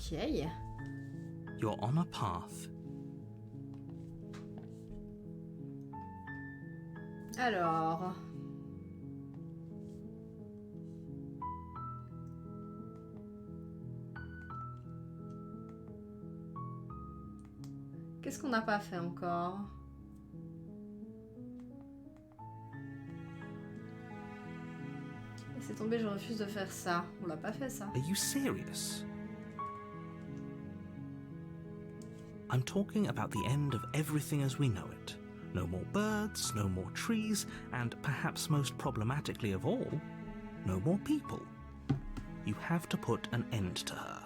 Ok. You're on a path. Alors... Qu'est-ce qu'on n'a pas fait encore? Laissez tomber, je refuse de faire ça. On l'a pas fait ça. Are you serious? I'm talking about the end of everything as we know it. No more birds, no more trees, and perhaps most problematically of all, no more people. You have to put an end to her.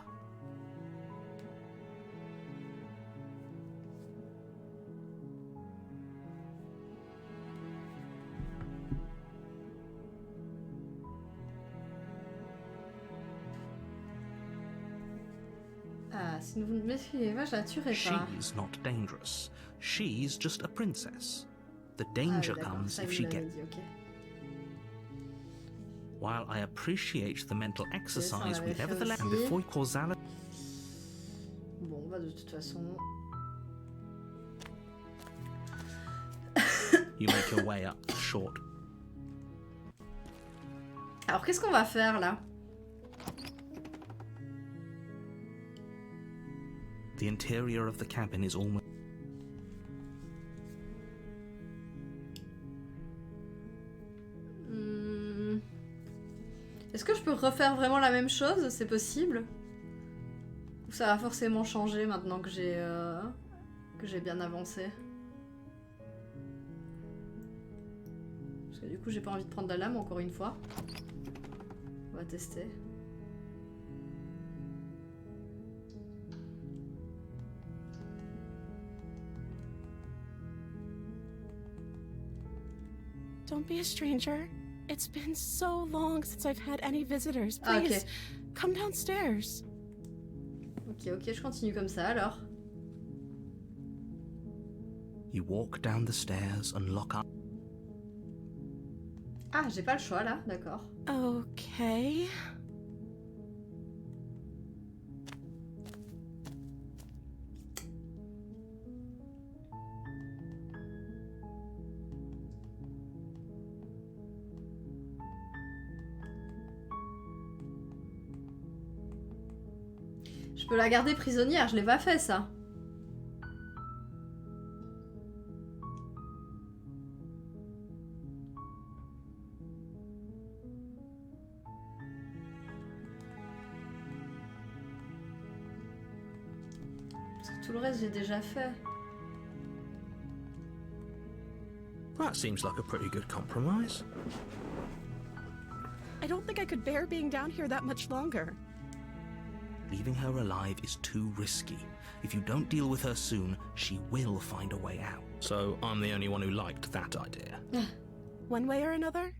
Ah, si vous ne me suivez pas, je la tuerai pas. She's not dangerous. She's just a princess. The danger comes if she gets... Okay. While I appreciate the mental exercise, we nevertheless... And before causality... Bon, bah de toute façon... You make your way up the short. Alors, qu'est-ce qu'on va faire, là? The interior of the cabin is almost... Est-ce que je peux refaire vraiment la même chose? C'est possible? Ou ça va forcément changer maintenant que j'ai bien avancé? Parce que du coup, j'ai pas envie de prendre la lame encore une fois. On va tester. Don't be a stranger. It's been so long since I've had any visitors. Please, come downstairs. Ok, je continue comme ça alors. You walk down the stairs and lock up. Ah, j'ai pas le choix là, d'accord. Okay. Je peux la garder prisonnière, je l'ai pas fait ça. Parce que tout le reste j'ai déjà fait. That seems like a pretty good compromise. I don't think I could bear being down here that much longer. Leaving her alive is too risky. If you don't deal with her soon, she will find a way out. So I'm the only one who liked that idea. One way or another,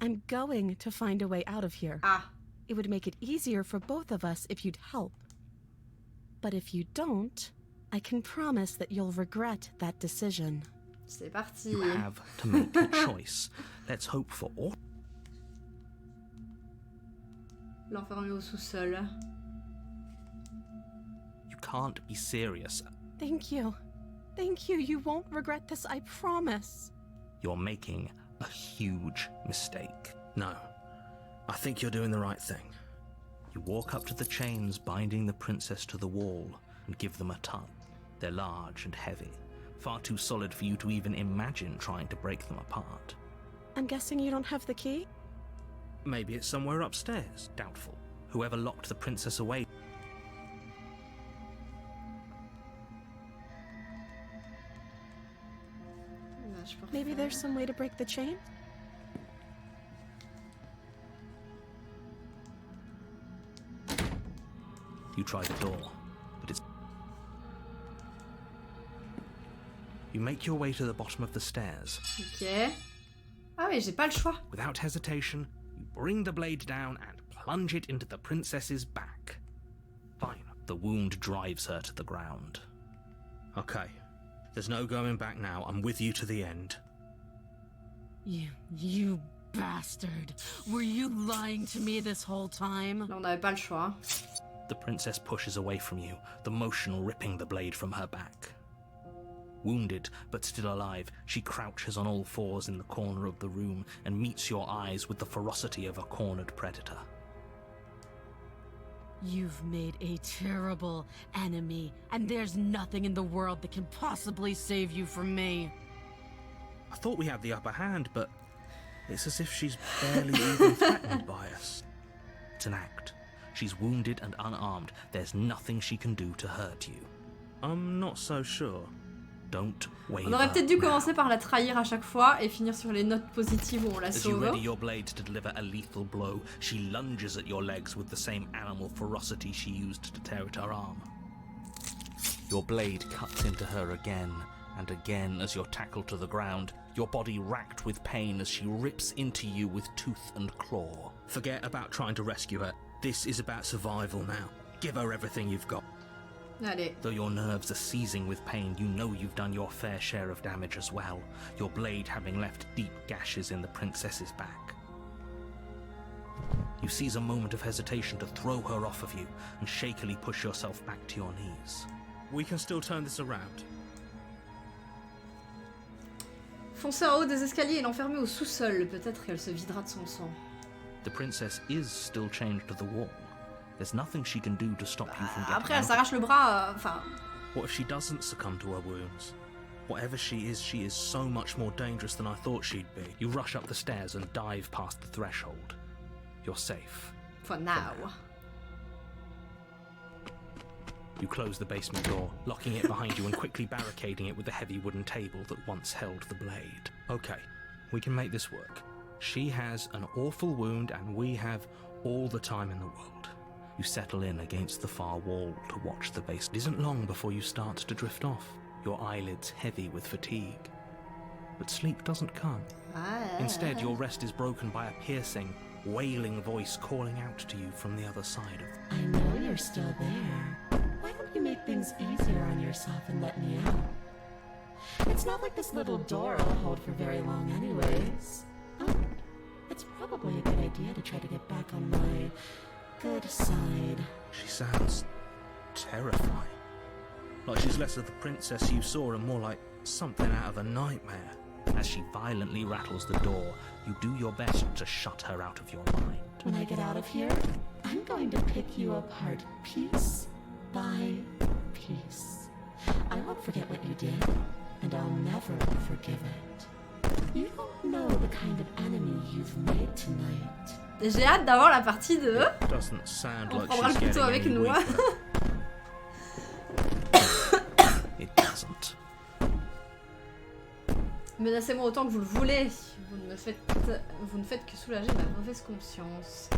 I'm going to find a way out of here. Ah. It would make it easier for both of us if you'd help. But if you don't, I can promise that you'll regret that decision. C'est parti. You have to make a choice. Let's hope for all. L'enfermer au sous-sol. You can't be serious. Thank you. Thank you. You won't regret this, I promise. You're making a huge mistake. No, I think you're doing the right thing. You walk up to the chains binding the princess to the wall and give them a tug. They're large and heavy, far too solid for you to even imagine trying to break them apart. I'm guessing you don't have the key? Maybe it's somewhere upstairs. Doubtful. Whoever locked the princess away. Maybe there's some way to break the chain? You try the door, but it's... You make your way to the bottom of the stairs. Ok. Ah oui, j'ai pas le choix. Without hesitation, you bring the blade down and plunge it into the princess's back. Fine. The wound drives her to the ground. Okay. There's no going back now. I'm with you to the end. You bastard. Were you lying to me this whole time? Là, on n'avait pas le choix. The princess pushes away from you, the motion ripping the blade from her back. Wounded, but still alive, she crouches on all fours in the corner of the room and meets your eyes with the ferocity of a cornered predator. You've made a terrible enemy, and there's nothing in the world that can possibly save you from me. I thought we had the upper hand, but it's as if she's barely even threatened by us. It's an act. She's wounded and unarmed. There's nothing she can do to hurt you. I'm not so sure. Don't waver. On aurait peut-être dû commencer par la trahir à chaque fois et finir sur les notes positives où on la As you sauve. ready your blade to deliver a lethal blow, she lunges at your legs with the same animal ferocity she used to tear at her arm. Your blade cuts into her again and again as you're tackled to the ground, your body racked with pain as she rips into you with tooth and claw. Forget about trying to rescue her. This is about survival now. Give her everything you've got. Allez. Though your nerves are seizing with pain, you know you've done your fair share of damage as well, your blade having left deep gashes in the princess's back. You seize a moment of hesitation to throw her off of you and shakily push yourself back to your knees. We can still turn this around. Foncez en haut des escaliers et l'enfermer au sous-sol. Peut-être qu'elle se videra de son sang. The princess is still chained to the wall. There's nothing she can do to stop you from getting Après, elle out. s'arrache le bras, enfin... What if she doesn't succumb to her wounds? Whatever she is so much more dangerous than I thought she'd be. You rush up the stairs and dive past the threshold. You're safe. For now. You close the basement door, locking it behind you and quickly barricading it with the heavy wooden table that once held the blade. Okay, we can make this work. She has an awful wound and we have all the time in the world. You settle in against the far wall to watch the base. It isn't long before you start to drift off, your eyelids heavy with fatigue. But sleep doesn't come. Instead, your rest is broken by a piercing, wailing voice calling out to you from the other side of... I know you're still there. Why don't you make things easier on yourself and let me out? It's not like this little door will hold for very long anyways. Oh, it's probably a good idea to try to get back on my good side. She sounds terrifying. Like she's less of the princess you saw and more like something out of a nightmare. As she violently rattles the door, you do your best to shut her out of your mind. When I get out of here, I'm going to pick you apart piece by piece. I won't forget what you did, and I'll never forgive it. You don't know the kind of enemy you've made tonight. J'ai hâte d'avoir la partie de... Doesn't sound On like prendra she's le couteau getting avec any nous. weaker. It doesn't. Menacez-moi autant que vous le voulez. Vous ne faites que soulager ma mauvaise conscience.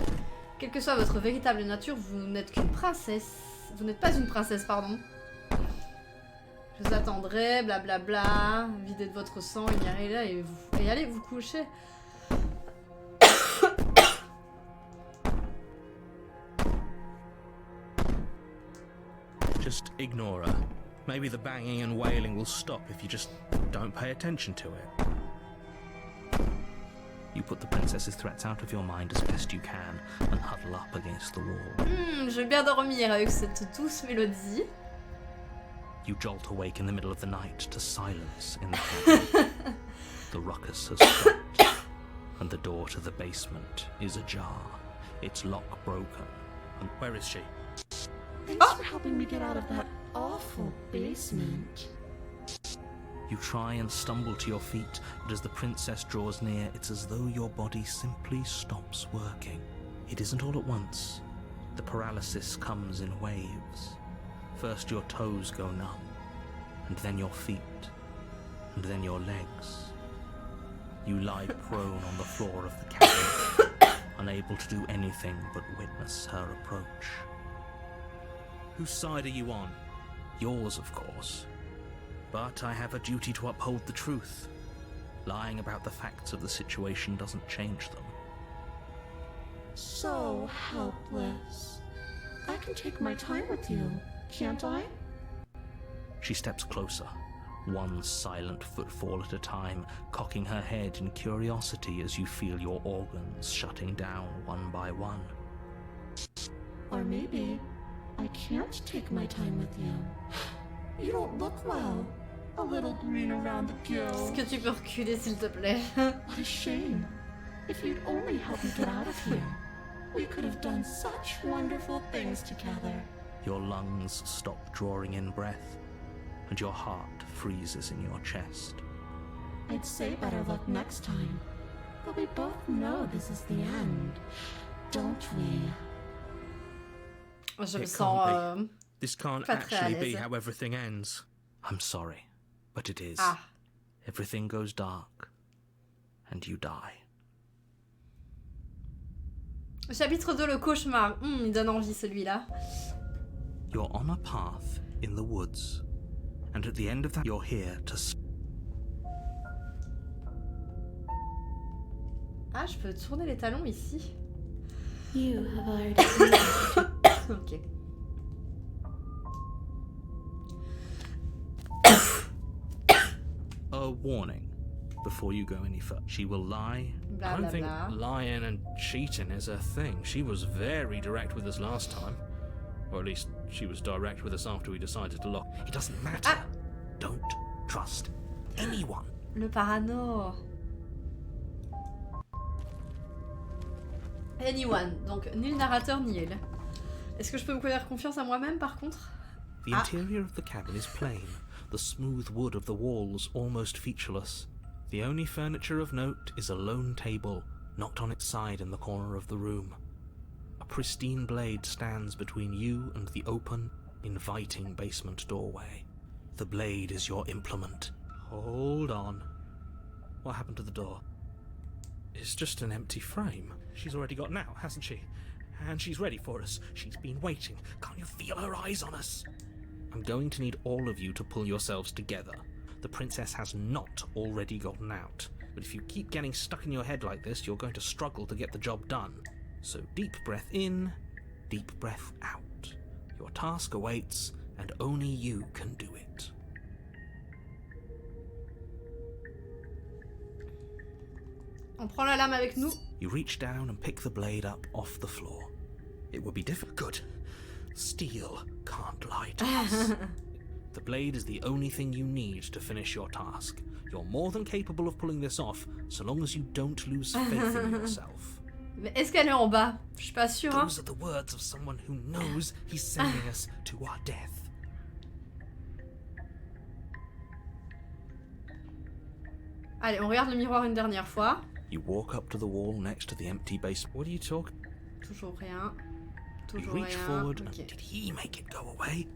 Quelle que soit votre véritable nature, vous n'êtes qu'une princesse. Vous n'êtes pas une princesse, pardon. Je vous attendrai, blablabla. Videz de votre sang, ignorez-la et allez vous coucher. Just ignore her. Maybe the banging and wailing will stop if you just don't pay attention to it. You put the princess's threats out of your mind as best you can and huddle up against the wall. Je vais bien dormir avec cette douce mélodie. You jolt awake in the middle of the night to silence in the cabin. The ruckus has stopped, and the door to the basement is ajar, its lock broken. And where is she? Thanks for helping me get out of that awful basement. You try and stumble to your feet, but as the princess draws near, it's as though your body simply stops working. It isn't all at once. The paralysis comes in waves. First your toes go numb, and then your feet, and then your legs. You lie prone on the floor of the cabin, unable to do anything but witness her approach. Whose side are you on? Yours, of course. But I have a duty to uphold the truth. Lying about the facts of the situation doesn't change them. So helpless. I can take my time with you, can't I? She steps closer, one silent footfall at a time, cocking her head in curiosity as you feel your organs shutting down one by one. Or maybe can't take my time with you. You don't look well. A little green around the Est-ce gills. que tu peux reculer s'il te plaît? What a shame. If you'd only help me get out of here, we could have done such wonderful things together. Your lungs stop drawing in breath, and your heart freezes in your chest. I'd say better luck next time, but we both know this is the end, don't we? Je me It sens... can't be. This can't pas très à actually be l'aise. how everything ends. I'm sorry, but it is. Ah, Everything goes dark, and you die. chapitre 2, le cauchemar. Il donne envie celui-là. You're on a path in the woods, and at the end of that, you're here to. Ah, je peux tourner les talons ici. You have already Ok. A warning before you go any further. She will lie. Blah, I don't blah, think blah. lying and cheating is her thing. She was very direct with us last time. Or at least she was direct with us after we decided to lock. It doesn't matter. Ah. Don't trust anyone. Le parano. Anyone. Donc, ni le narrateur, ni elle. Est-ce que je peux me faire confiance à moi-même, par contre? The Ah. interior of the cabin is plain, the smooth wood of the walls almost featureless. The only furniture of note is a lone table, knocked on its side in the corner of the room. A pristine blade stands between you and the open, inviting basement doorway. The blade is your implement. Hold on. What happened to the door? It's just an empty frame. She's already got out, hasn't she? And she's ready for us. She's been waiting. Can't you feel her eyes on us? I'm going to need all of you to pull yourselves together. The princess has not already gotten out. But if you keep getting stuck in your head like this, you're going to struggle to get the job done. So deep breath in, deep breath out. Your task awaits, and only you can do it. On prend la lame avec nous. You reach down and pick the blade up off the floor. It would be difficult. Good. Steel can't lie to us. The blade is the only thing you need to finish your task. You're more than capable of pulling this off, so long as you don't lose faith in yourself. Mais est-ce qu'elle est en bas? Je suis pas sûre. Hein. Those are the words of someone who knows he's sending us to our death. Allez, on regarde le miroir une dernière fois. You walk up to the wall next to the empty basement. What are you talking? Toujours rien. You Toujours reach rien. forward, Ok. and did he make it go away?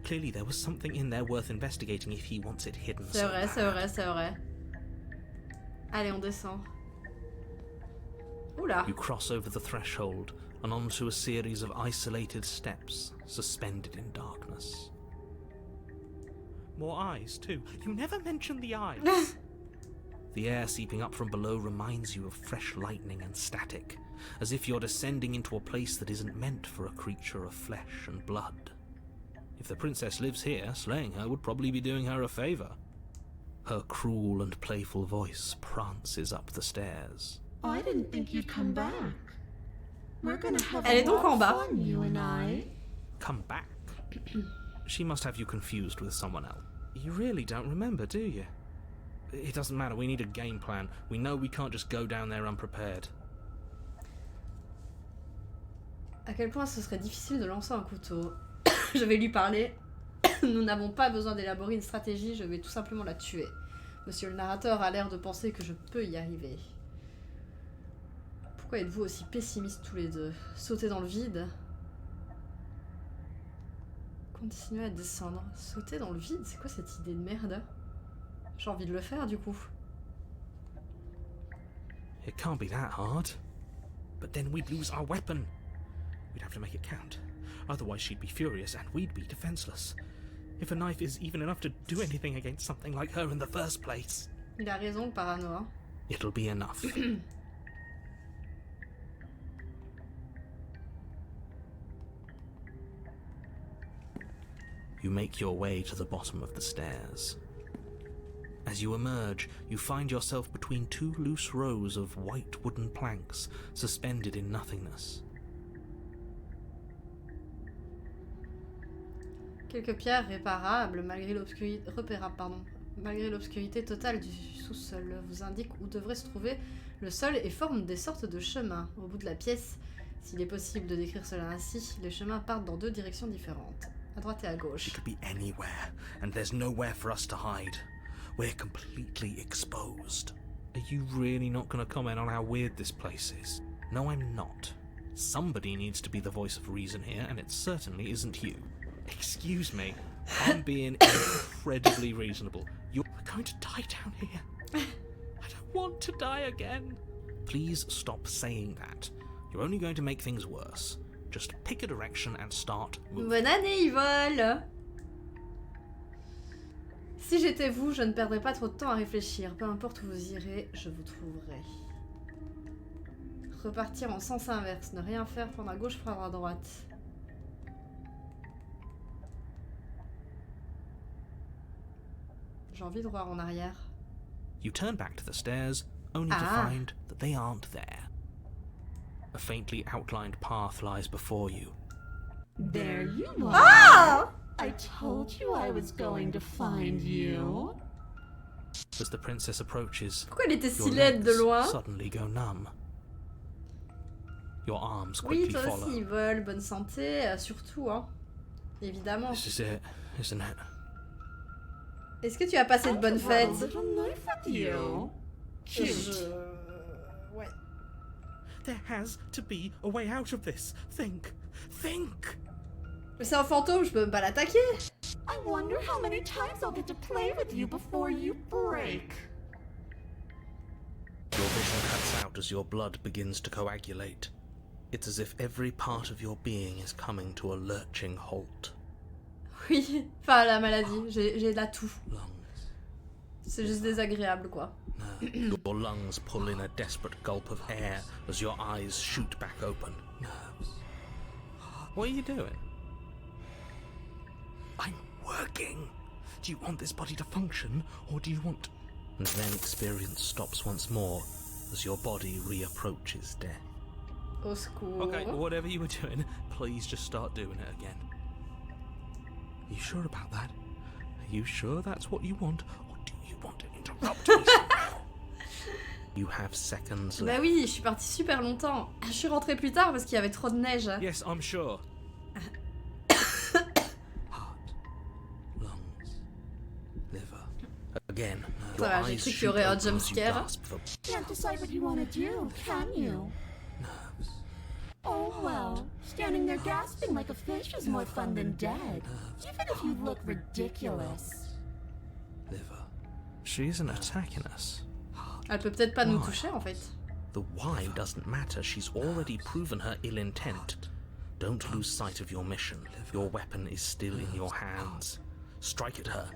Clearly there was something in there worth investigating if he wants it hidden C'est so vrai, bad. c'est vrai, c'est vrai. Allez, on descend. Oula. You cross over the threshold and onto a series of isolated steps, suspended in darkness. More eyes, too. You never mentioned the eyes. The air seeping up from below reminds you of fresh lightning and static, as if you're descending into a place that isn't meant for a creature of flesh and blood. If the princess lives here, slaying her would probably be doing her a favour. Her cruel and playful voice prances up the stairs. I didn't think you'd come back. We're gonna have Elle a est donc lot en of bas. fun, you and I. Come back. She must have you confused with someone else. You really don't remember, do you? It doesn't matter, we need a game plan. We know we can't just go down there unprepared. À quel point ce serait difficile de lancer un couteau. Je vais lui parler. Nous n'avons pas besoin d'élaborer une stratégie, je vais tout simplement la tuer. Monsieur le narrateur a l'air de penser que je peux y arriver. Pourquoi êtes-vous aussi pessimistes tous les deux? Sauter dans le vide? Continuer à descendre. Sauter dans le vide? C'est quoi cette idée de merde? J'ai envie de le faire du coup. It can't be that hard. But then we'd lose our weapon. We'd have to make it count. Otherwise she'd be furious and we'd be defenseless. If a knife is even enough to do anything against something like her in the first place. Il a raison, le parano. Hein. It'll be enough. You make your way to the bottom of the stairs. As you emerge, you find yourself between two loose rows of white wooden planks suspended in nothingness. Quelques pierres réparables, repérables, malgré l'obscurité totale du sous-sol, vous indiquent où devrait se trouver le sol et forment des sortes de chemins. Au bout de la pièce, s'il est possible de décrire cela ainsi, les chemins partent dans deux directions différentes, à droite et à gauche. It could be anywhere, and there's nowhere for us to hide. We're completely exposed. Are you really not going to comment on how weird this place is? No, I'm not. Somebody needs to be the voice of reason here, and it certainly isn't you. Excuse me. I'm being incredibly reasonable. You're going to die down here. I don't want to die again. Please stop saying that. You're only going to make things worse. Just pick a direction and start moving. Bonne année, Yvol! Si j'étais vous, je ne perdrais pas trop de temps à réfléchir. Peu importe où vous irez, je vous trouverai. Repartir en sens inverse, ne rien faire, prendre à gauche, prendre à droite. J'ai envie de voir en arrière. You turn back to the stairs, only to find that they aren't there. A faintly outlined path lies before you. There you are. Ah! I told you I was going to find you. As the princess approaches, Pourquoi elle était si your laide de legs loin? suddenly go numb. Your arms Oui, quickly toi follow. aussi, Yvol, bonne santé, surtout, hein. Évidemment. This is it, isn't it? Est-ce que tu as passé de bonnes fêtes? A little knife with you. Cute. Ouais. There has to be a way out of this. Think. Think. Mais c'est un fantôme, je peux même pas l'attaquer. I wonder how many times I'll get to play with you before you break. Your vision cuts out as your blood begins to coagulate. It's as if every part of your being is coming to a lurching halt. Oui, enfin la maladie, j'ai la toux. Lungs. C'est juste désagréable, quoi. Nerves. Your lungs pull in a desperate gulp of air as your eyes shoot back open. Nerves. What are you doing? I'm working. Do you want this body to function, or do you want... And then experience stops once more as your body reapproaches death. Au secours. Okay, whatever you were doing, please just start doing it again. You sure about that? Are you sure that's what you want, or do you want to interrupt me somehow? You have seconds Bah left. oui, je suis partie super longtemps. Je suis rentrée plus tard parce qu'il y avait trop de neige. Yes, I'm sure. Heart, lungs, liver. Again, Ça your va, j'ai eyes cru qu'il y shoot aurait un open as you jumpscare. gasp for Can't decide what you want to do, can you? nerves. Oh well, standing there gasping like a fish is more fun than dead. Even if you look ridiculous. Liver. She isn't attacking us. Elle peut peut-être pas nous toucher en fait. The why doesn't matter. She's already proven her ill intent. Don't lose sight of your mission. Your weapon is still in your hands. Strike at her.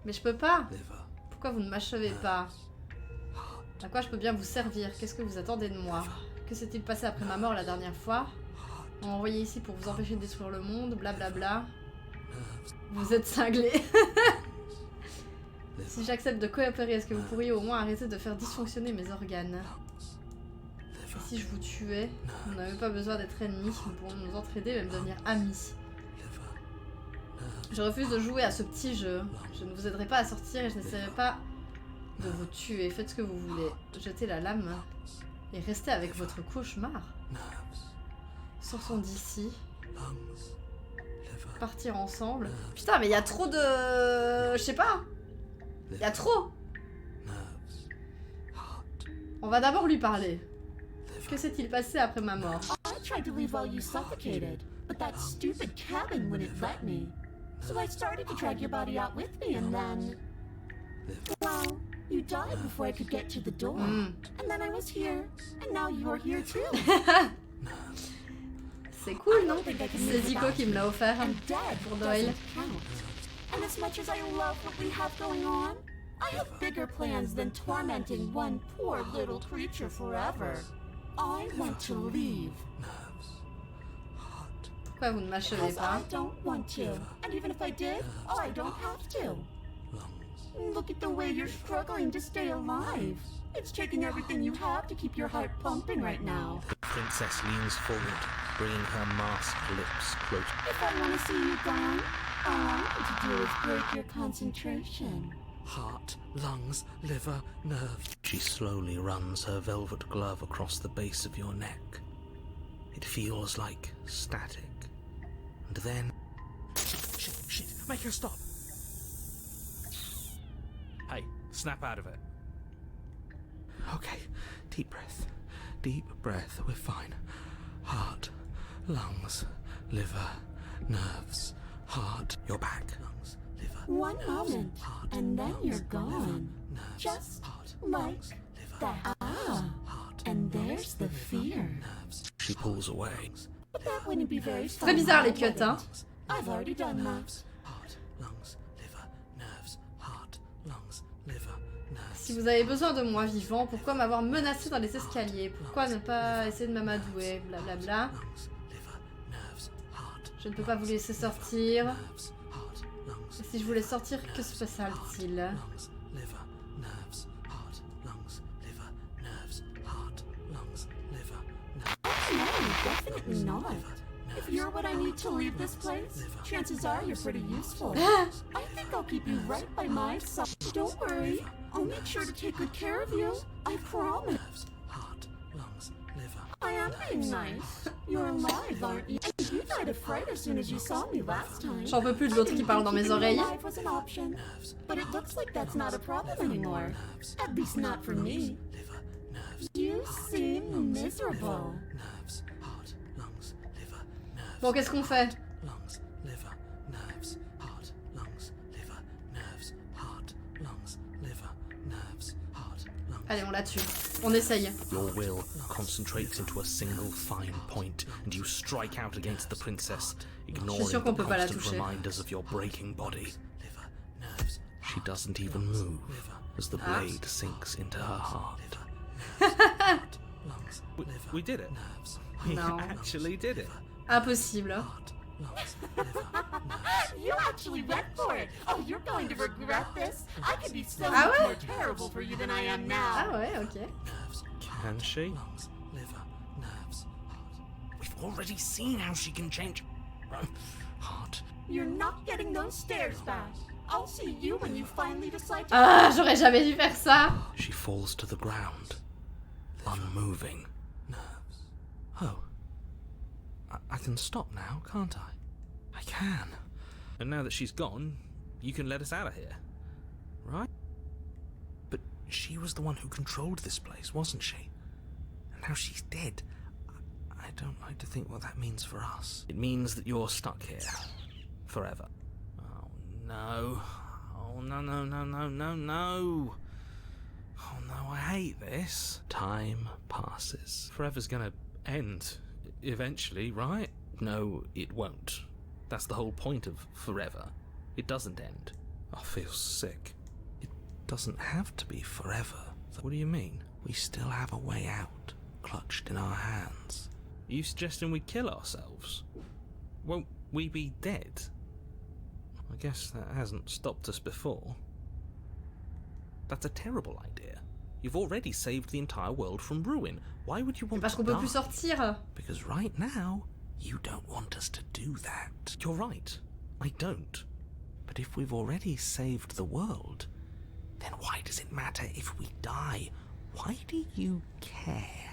Mais je peux pas. Liver. Pourquoi vous ne m'achevez pas? À quoi je peux bien vous servir? Qu'est-ce que vous attendez de moi? Que s'est-il passé après ma mort la dernière fois? On m'a envoyé ici pour vous empêcher de détruire le monde, blablabla. Vous êtes cinglés. Si j'accepte de coopérer, est-ce que vous pourriez au moins arrêter de faire dysfonctionner mes organes? Et si je vous tuais, vous n'avez pas besoin d'être ennemis, nous pourrons nous entraider, même devenir amis. Je refuse de jouer à ce petit jeu. Je ne vous aiderai pas à sortir et je n'essaierai pas de vous tuer. Faites ce que vous voulez. Jetez la lame et restez avec votre cauchemar. Sortons d'ici. Partir ensemble. Putain, mais il y a trop de... Je sais pas. Il y a trop. On va d'abord lui parler. Que s'est-il passé après ma mort? I tried to leave while you suffocated, but that stupid cabin wouldn't let me. So I started to drag your body out with me and then... Well, you died before I could get to the door. And then I was here, and now you're here too. C'est cool, non? C'est Zico qui me l'a offert And dead pour Noël. doesn't count. And as much as I love what we have going on, I have bigger plans than tormenting one poor little creature forever. I want to leave. Pourquoi vous ne m'achevez Because pas? I don't want to. And even if I did, I don't have to. Look at the way you're struggling to stay alive. It's taking everything you have to keep your heart pumping right now. The princess leans forward, bringing her masked lips close. If I want to see you gone, All I need to do is break your concentration. Heart, lungs, liver, nerves. She slowly runs her velvet glove across the base of your neck. It feels like static. And then... Shit, make her stop! Hey, snap out of it. Okay, deep breath, we're fine. Heart, lungs, liver, nerves, heart, you're back. Lungs, liver, One nerves, moment, heart, and then lungs, you're gone. liver, nerves, Just heart, like lungs, liver, that. nerves, heart, And lungs, there's the liver, fear. nerves. She pulls away. But that wouldn't be very fun. Très bizarre les would cuts, hein. it? I've already done that. Heart, lungs, liver, nerves, heart, lungs, liver, nerves. Si vous avez besoin de moi vivant, pourquoi m'avoir menacé dans les escaliers? Pourquoi ne pas essayer de m'amadouer? Blablabla. Je ne peux pas vous laisser sortir. Et si je voulais sortir, que se passerait-il? No, definitely not. If you're what I need to leave this place, chances are you're pretty useful. I think I'll keep you right by my side. Don't worry. I'll make sure to take good care of you. I promise. I am being nice. You're alive, aren't you? You died of fright as soon as you saw me last time. J'en peux plus de l'autre qui parle dans mes oreilles. Alive was an option, but it looks like that's not a problem anymore. At least not for me. You seem miserable. Bon, qu'est-ce qu'on fait? Allez, on la tue. On essaye. Your will concentrates into a single fine point, and you strike out against the princess, ignoring sûr the qu'on peut pas la constant toucher. reminders of your breaking body. She doesn't even move as the blade sinks into her heart. We did it. We No. actually did it. Impossible. You actually went for it. Oh, you're going to regret this. I could be so Ah much ouais? more terrible for you than I am Ah now. ouais, ok. Can she? We've already seen how she can change. Heart. You're not getting those stairs back. I'll see you when you finally decide to... Ah, j'aurais jamais dû faire ça. She falls to the ground, unmoving. Oh. I can stop now, can't I? I can. And now that she's gone, you can let us out of here. Right? But she was the one who controlled this place, wasn't she? And now she's dead. I don't like to think what that means for us. It means that you're stuck here. Forever. Oh no. Oh no, no, no, no, no, no. Oh no, I hate this. Time passes. Forever's gonna end eventually, right? No, it won't. That's the whole point of forever. It doesn't end. I feel sick. It doesn't have to be forever. What do you mean? We still have a way out, clutched in our hands. Are you suggesting we kill ourselves? Won't we be dead? I guess that hasn't stopped us before. That's a terrible idea. You've already saved the entire world from ruin. Why would you want Parce to qu'on peut plus die? sortir. Because right now, you don't want us to do that. You're right. I don't. But if we've already saved the world, then why does it matter if we die? Why do you care?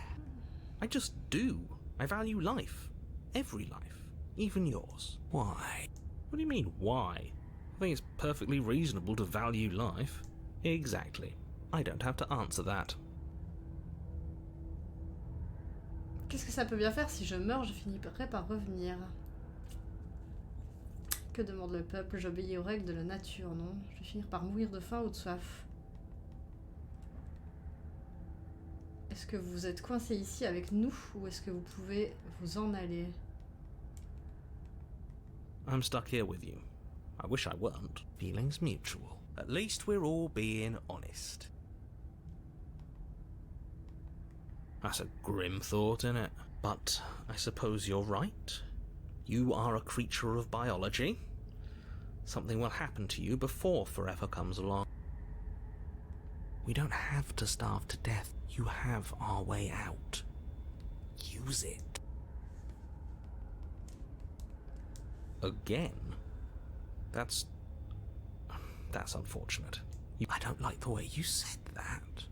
I just do. I value life. Every life. Even yours. Why? What do you mean, why? I think it's perfectly reasonable to value life. Exactly. I don't have to answer that. Qu'est-ce que ça peut bien faire? Si je meurs, je finirai par revenir. Que demande le peuple? J'obéis aux règles de la nature, non? Je vais finir par mourir de faim ou de soif. Est-ce que vous êtes coincé ici avec nous ou est-ce que vous pouvez vous en aller? I'm stuck here with you. I wish I weren't. Feelings mutual. At least we're all being honest. That's a grim thought, innit? But I suppose you're right. You are a creature of biology. Something will happen to you before forever comes along. We don't have to starve to death. You have our way out. Use it. Again? That's unfortunate. I don't like the way you said that.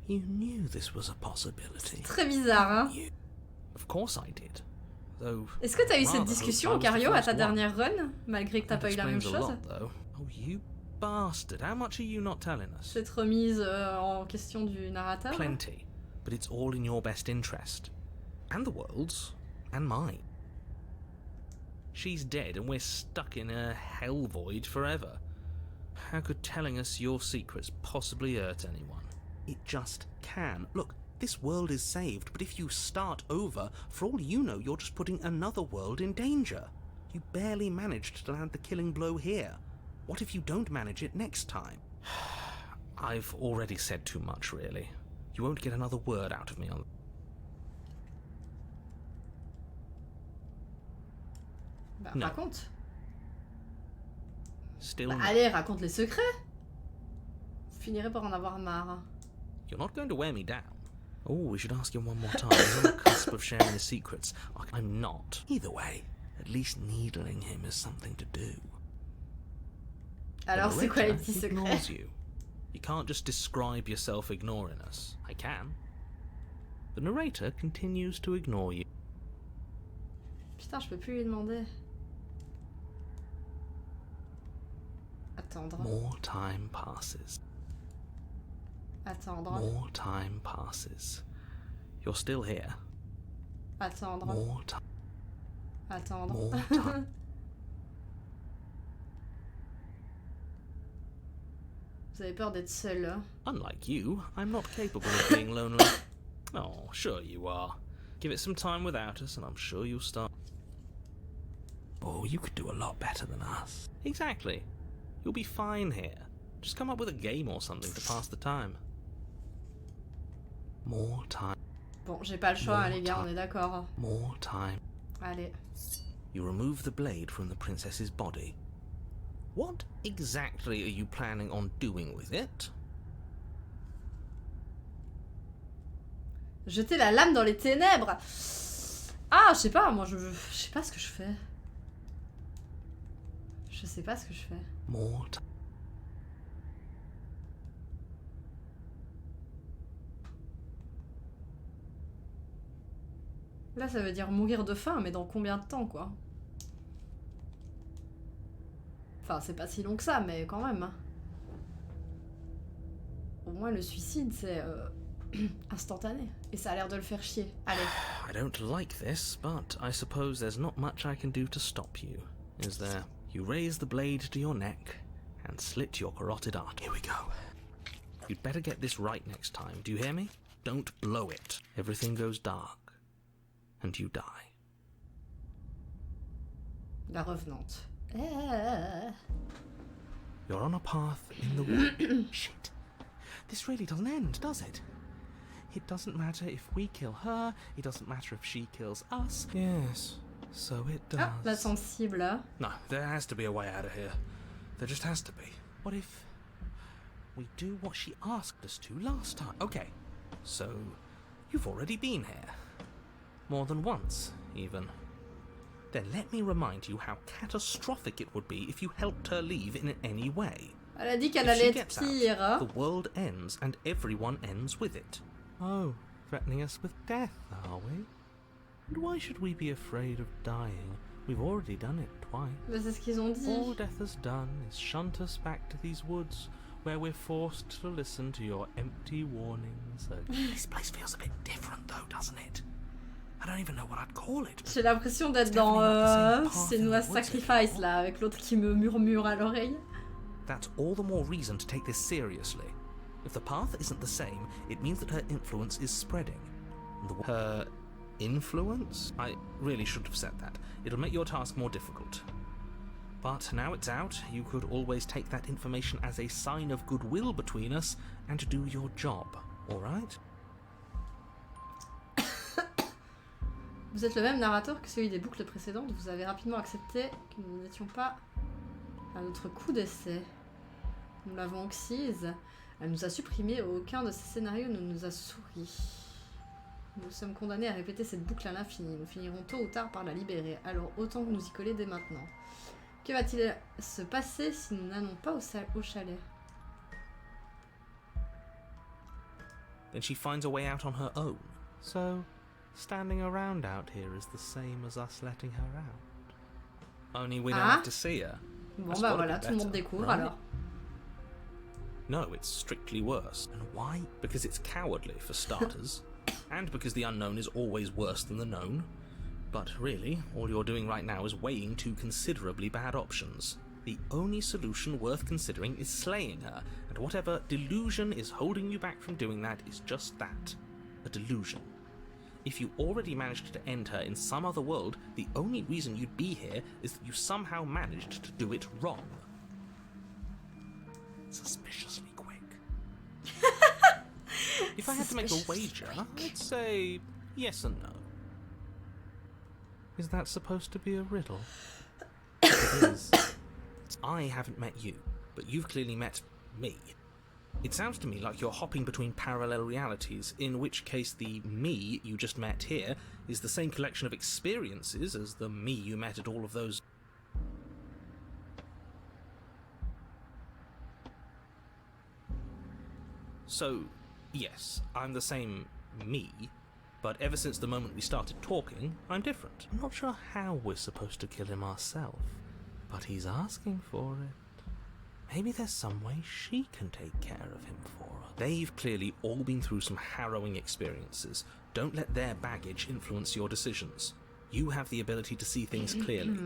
You knew this was a possibility. Très bizarre, hein. Of course I did. Though. Est-ce que t'as eu cette discussion au Cario à ta dernière run, malgré que t'as pas eu la même chose? Oh, you bastard! How much are you not telling us? Cette remise en question du narrateur? Plenty, but it's all in your best interest, and the world's, and mine. She's dead, and we're stuck in a hell void forever. How could telling us your secrets possibly hurt anyone? It just can. Look, this world is saved, but if you start over, for all you know, you're just putting another world in danger. You barely managed to land the killing blow here. What if you don't manage it next time? I've already said too much, really. You won't get another word out of me on... Bah, No. raconte. Still Bah, no. allez, raconte les secrets. Vous finirez par en avoir marre. You're not going to wear me down. Oh, we should ask him one more time. He's on the cusp of sharing his secrets. I'm not. Either way, at least needling him is something to do. Alors, c'est quoi les petits secrets? Ignores you. You can't just describe yourself ignoring us. I can. The narrator continues to ignore you. Putain, je peux plus lui demander. Attendre. More time passes. Attendre. More time passes. You're still here. Attendre. More time. Attendre. More time. Vous avez peur d'être seul, hein? Unlike you, I'm not capable of being lonely. Oh, sure you are. Give it some time without us, and I'm sure you'll start. Oh, you could do a lot better than us. Exactly. You'll be fine here. Just come up with a game or something to pass the time. More time. Bon, j'ai pas le choix, hein, les gars, on est d'accord. More time. Allez. You remove the blade from the princess's body. What exactly are you planning on doing with it? Jeter la lame dans les ténèbres. Ah, je sais pas, moi je sais pas ce que je fais. Je sais pas ce que je fais. More time. Là, ça veut dire mourir de faim, mais dans combien de temps, quoi? Enfin, c'est pas si long que ça, mais quand même. Hein. Au moins, le suicide, c'est instantané. Et ça a l'air de le faire chier. Allez. I don't like this, but I suppose there's not much I can do to stop you, is there? You raise the blade to your neck and slit your carotid artery. Here we go. You'd better get this right next time, do you hear me? Don't blow it. Everything goes dark. And you die. La revenante. You're on a path in the wood. Shit. This really doesn't end, does it? It doesn't matter if we kill her, it doesn't matter if she kills us. Yes, so it does. Ah, la sensible. No, there has to be a way out of here. There just has to be. What if we do what she asked us to last time? Okay, so you've already been here. More than once, even. Then let me remind you how catastrophic it would be if you helped her leave in any way. Elle a dit qu'elle If she allait être gets out, pire. the world ends and everyone ends with it. Oh, threatening us with death, are we? And why should we be afraid of dying? We've already done it twice. Mais c'est ce qu'ils ont dit. All death has done is shunt us back to these woods, where we're forced to listen to your empty warnings. This place feels a bit different though, doesn't it? I don't even know what I'd call it. J'ai l'impression d'être dans Senua's Sacrifice, là, avec l'autre qui me murmure à l'oreille. That's all the more reason to take this seriously. If the path isn't the same, it means that her influence is spreading. Her influence? I really shouldn't have said that. It'll make your task more difficult. But now it's out, you could always take that information as a sign of goodwill between us and do your job, alright? Vous êtes le même narrateur que celui des boucles précédentes. Vous avez rapidement accepté que nous n'étions pas à notre coup d'essai. Nous l'avons oxyse. Elle nous a supprimé. Aucun de ces scénarios ne nous a souri. Nous sommes condamnés à répéter cette boucle à l'infini. Nous finirons tôt ou tard par la libérer. Alors autant que nous y coller dès maintenant. Que va-t-il se passer si nous n'allons pas au chalet? Then she finds a way out on her own. So, standing around out here is the same as us letting her out. Only we don't have to see her. Bon That's bah gotta voilà, be tout le monde better, découvre right? alors. No, it's strictly worse. And why? Because it's cowardly, for starters. And because the unknown is always worse than the known. But really, all you're doing right now is weighing two considerably bad options. The only solution worth considering is slaying her, and whatever delusion is holding you back from doing that is just that. A delusion. If you already managed to end her in some other world, the only reason you'd be here is that you somehow managed to do it wrong. Suspiciously quick. If I had to make a wager, I'd say yes and no. Is that supposed to be a riddle? It is. I haven't met you, but you've clearly met me. It sounds to me like you're hopping between parallel realities, in which case the me you just met here is the same collection of experiences as the me you met at all of those... So, yes, I'm the same me, but ever since the moment we started talking, I'm different. I'm not sure how we're supposed to kill him ourselves, but he's asking for it. Maybe there's some way she can take care of him for her. They've clearly all been through some harrowing experiences. Don't let their baggage influence your decisions. You have the ability to see things clearly.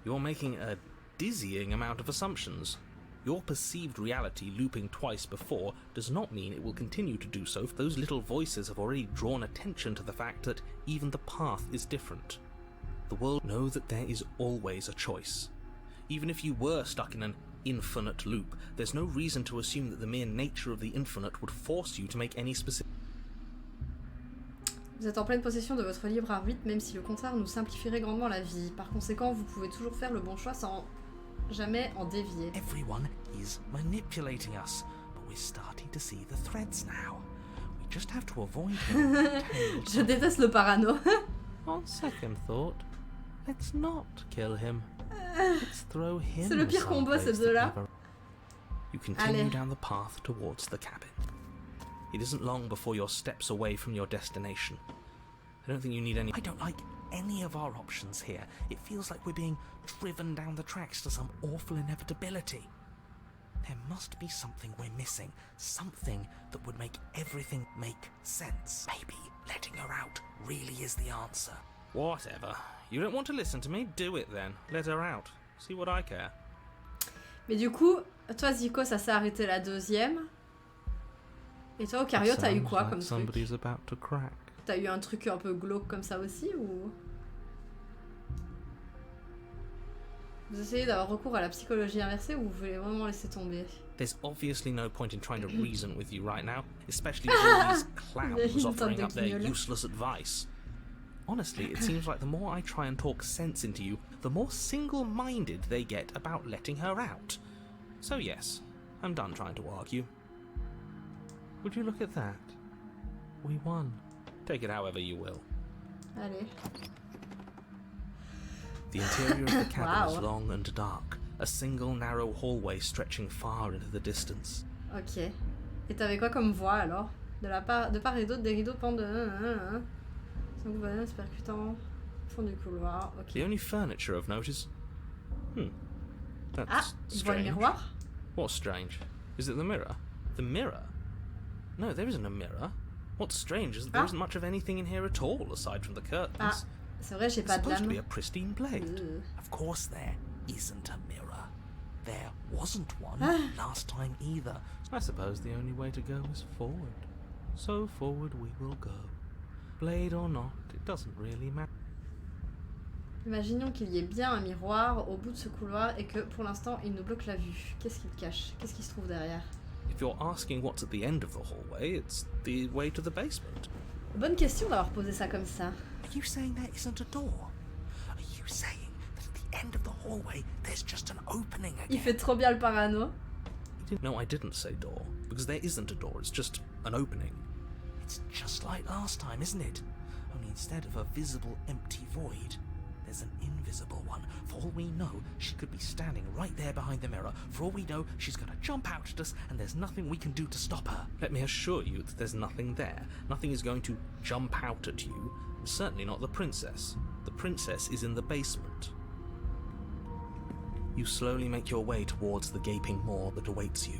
You're making a dizzying amount of assumptions. Your perceived reality looping twice before does not mean it will continue to do so. Those little voices have already drawn attention to the fact that even the path is different. The world knows that there is always a choice. Even if you were stuck in an infinite loop, there's no reason to assume that the mere nature of the infinite would force you to make any specific... Vous êtes en pleine possession de votre libre arbitre, même si le contraire nous simplifierait grandement la vie. Par conséquent, vous pouvez toujours faire le bon choix sans jamais en dévier. Everyone is manipulating us, but we're starting to see the threads now. We just have to avoid him. Je déteste le parano. On second thought, let's not kill him. Let's throw him. C'est le pire combo, ces deux-là. You continue Allez. down the path towards the cabin. It isn't long before you're steps away from your destination. I don't think you need any... I don't like any of our options here. It feels like we're being driven down the tracks to some awful inevitability. There must be something we're missing. Something that would make everything make sense. Maybe letting her out really is the answer. Whatever. You don't want to listen to me? Do it then. Let her out. See what I care. Mais du coup, toi Zico, ça s'est arrêté la deuxième. Et toi, Occire, t'as eu quoi comme truc? Somebody's about to crack. T'as eu un truc un peu glauque comme ça aussi ou... Vous essayez d'avoir recours à la psychologie inversée ou vous voulez vraiment laisser tomber? There's obviously no point in trying to reason with you right now, especially with all these clowns offering up their useless advice. Honestly, it seems like the more I try and talk sense into you, the more single-minded they get about letting her out. So yes, I'm done trying to argue. Would you look at that? We won. Take it however you will. Allez. The interior of the cabin is Wow. long and dark, a single narrow hallway stretching far into the distance. Ok. Et t'avais quoi comme voix alors? De part et d'autre, des rideaux pendent Sans gouvernement se percutant au fond du couloir. Ok. The only furniture of note is... That's Ah, il voit le strange. miroir? What's strange? Is it the mirror? The mirror? No, there isn't a mirror. What's strange is that there isn't much of anything in here at all, aside from the curtains. Ah, c'est vrai, j'ai It's pas de supposed to be a lame. pristine blade. Of course there isn't a mirror. There wasn't one last time either. I suppose the only way to go is forward. So forward we will go. Blade or not, it doesn't really matter. Imaginons qu'il y ait bien un miroir au bout de ce couloir et que pour l'instant il nous bloque la vue. Qu'est-ce qu'il cache? Qu'est-ce qui se trouve derrière? If you're asking what's at the end of the hallway, it's the way to the basement. Bonne question d'avoir posé ça comme ça. Are you saying there isn't a door? Are you saying that at the end of the hallway there's just an opening Il again? fait trop bien le parano. No, I didn't say door, because there isn't a door, it's just an opening. It's just like last time, isn't it? Only instead of a visible empty void, There's an invisible one. For all we know, she could be standing right there behind the mirror. For all we know, she's going to jump out at us, and there's nothing we can do to stop her. Let me assure you that there's nothing there. Nothing is going to jump out at you. And certainly not the princess. The princess is in the basement. You slowly make your way towards the gaping maw that awaits you.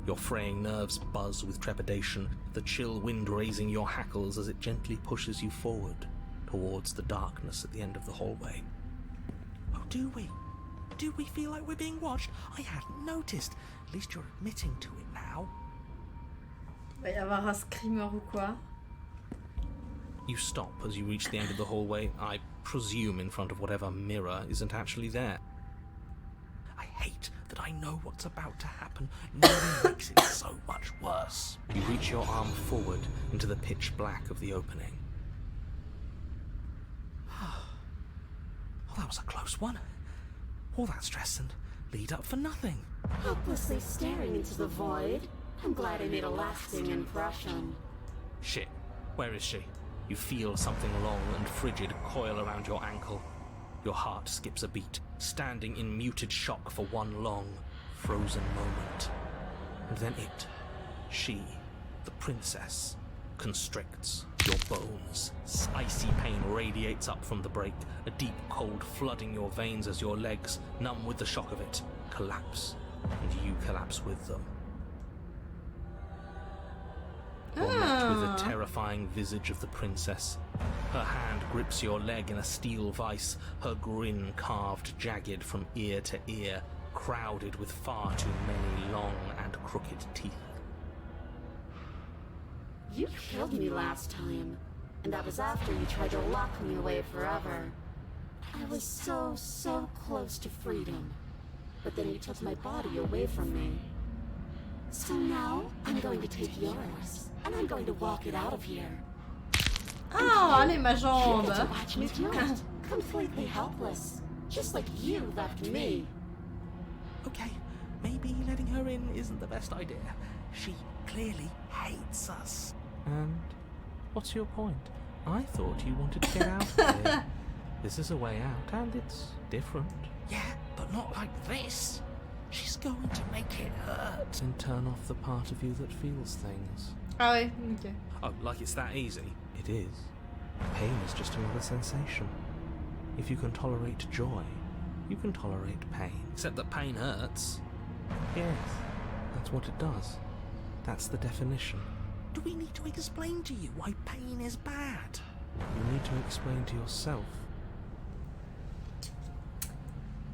Your fraying nerves buzz with trepidation, the chill wind raising your hackles as it gently pushes you forward towards the darkness at the end of the hallway. Oh, do we? Do we feel like we're being watched? I hadn't noticed. At least you're admitting to it now. Va y avoir un screamer ou quoi? You stop as you reach the end of the hallway, I presume in front of whatever mirror isn't actually there. I hate that I know what's about to happen. Knowing makes it so much worse. You reach your arm forward into the pitch black of the opening. Well, that was a close one. All that stress and lead up for nothing. Helplessly staring into the void. I'm glad I made a lasting impression. Shit, where is she? You feel something long and frigid coil around your ankle. Your heart skips a beat, standing in muted shock for one long, frozen moment. And then it, she, the princess, constricts your bones. Icy pain radiates up from the break, a deep cold flooding your veins as your legs, numb with the shock of it, collapse, and you collapse with them. You're met with the terrifying visage of the princess. Her hand grips your leg in a steel vice, her grin carved jagged from ear to ear, crowded with far too many long and crooked teeth. You killed me last time, and that was after you tried to lock me away forever. I was so close to freedom, but then you took my body away from me. So now, I'm going to take yours, and I'm going to walk it out of here. Ah, allez ma You jambe! get to watch me do it, completely helpless, just like you left me. Okay, maybe letting her in isn't the best idea. She clearly hates us. And what's your point? I thought you wanted to get out of here. This is a way out, and it's different. Yeah, but not like this. She's going to make it hurt. And turn off the part of you that feels things. Ah ouais, ok. Oh, like it's that easy? It is. Pain is just another sensation. If you can tolerate joy, you can tolerate pain. Except that pain hurts. Yes, that's what it does. That's the definition. Do we need to explain to you why pain is bad? You need to explain to yourself.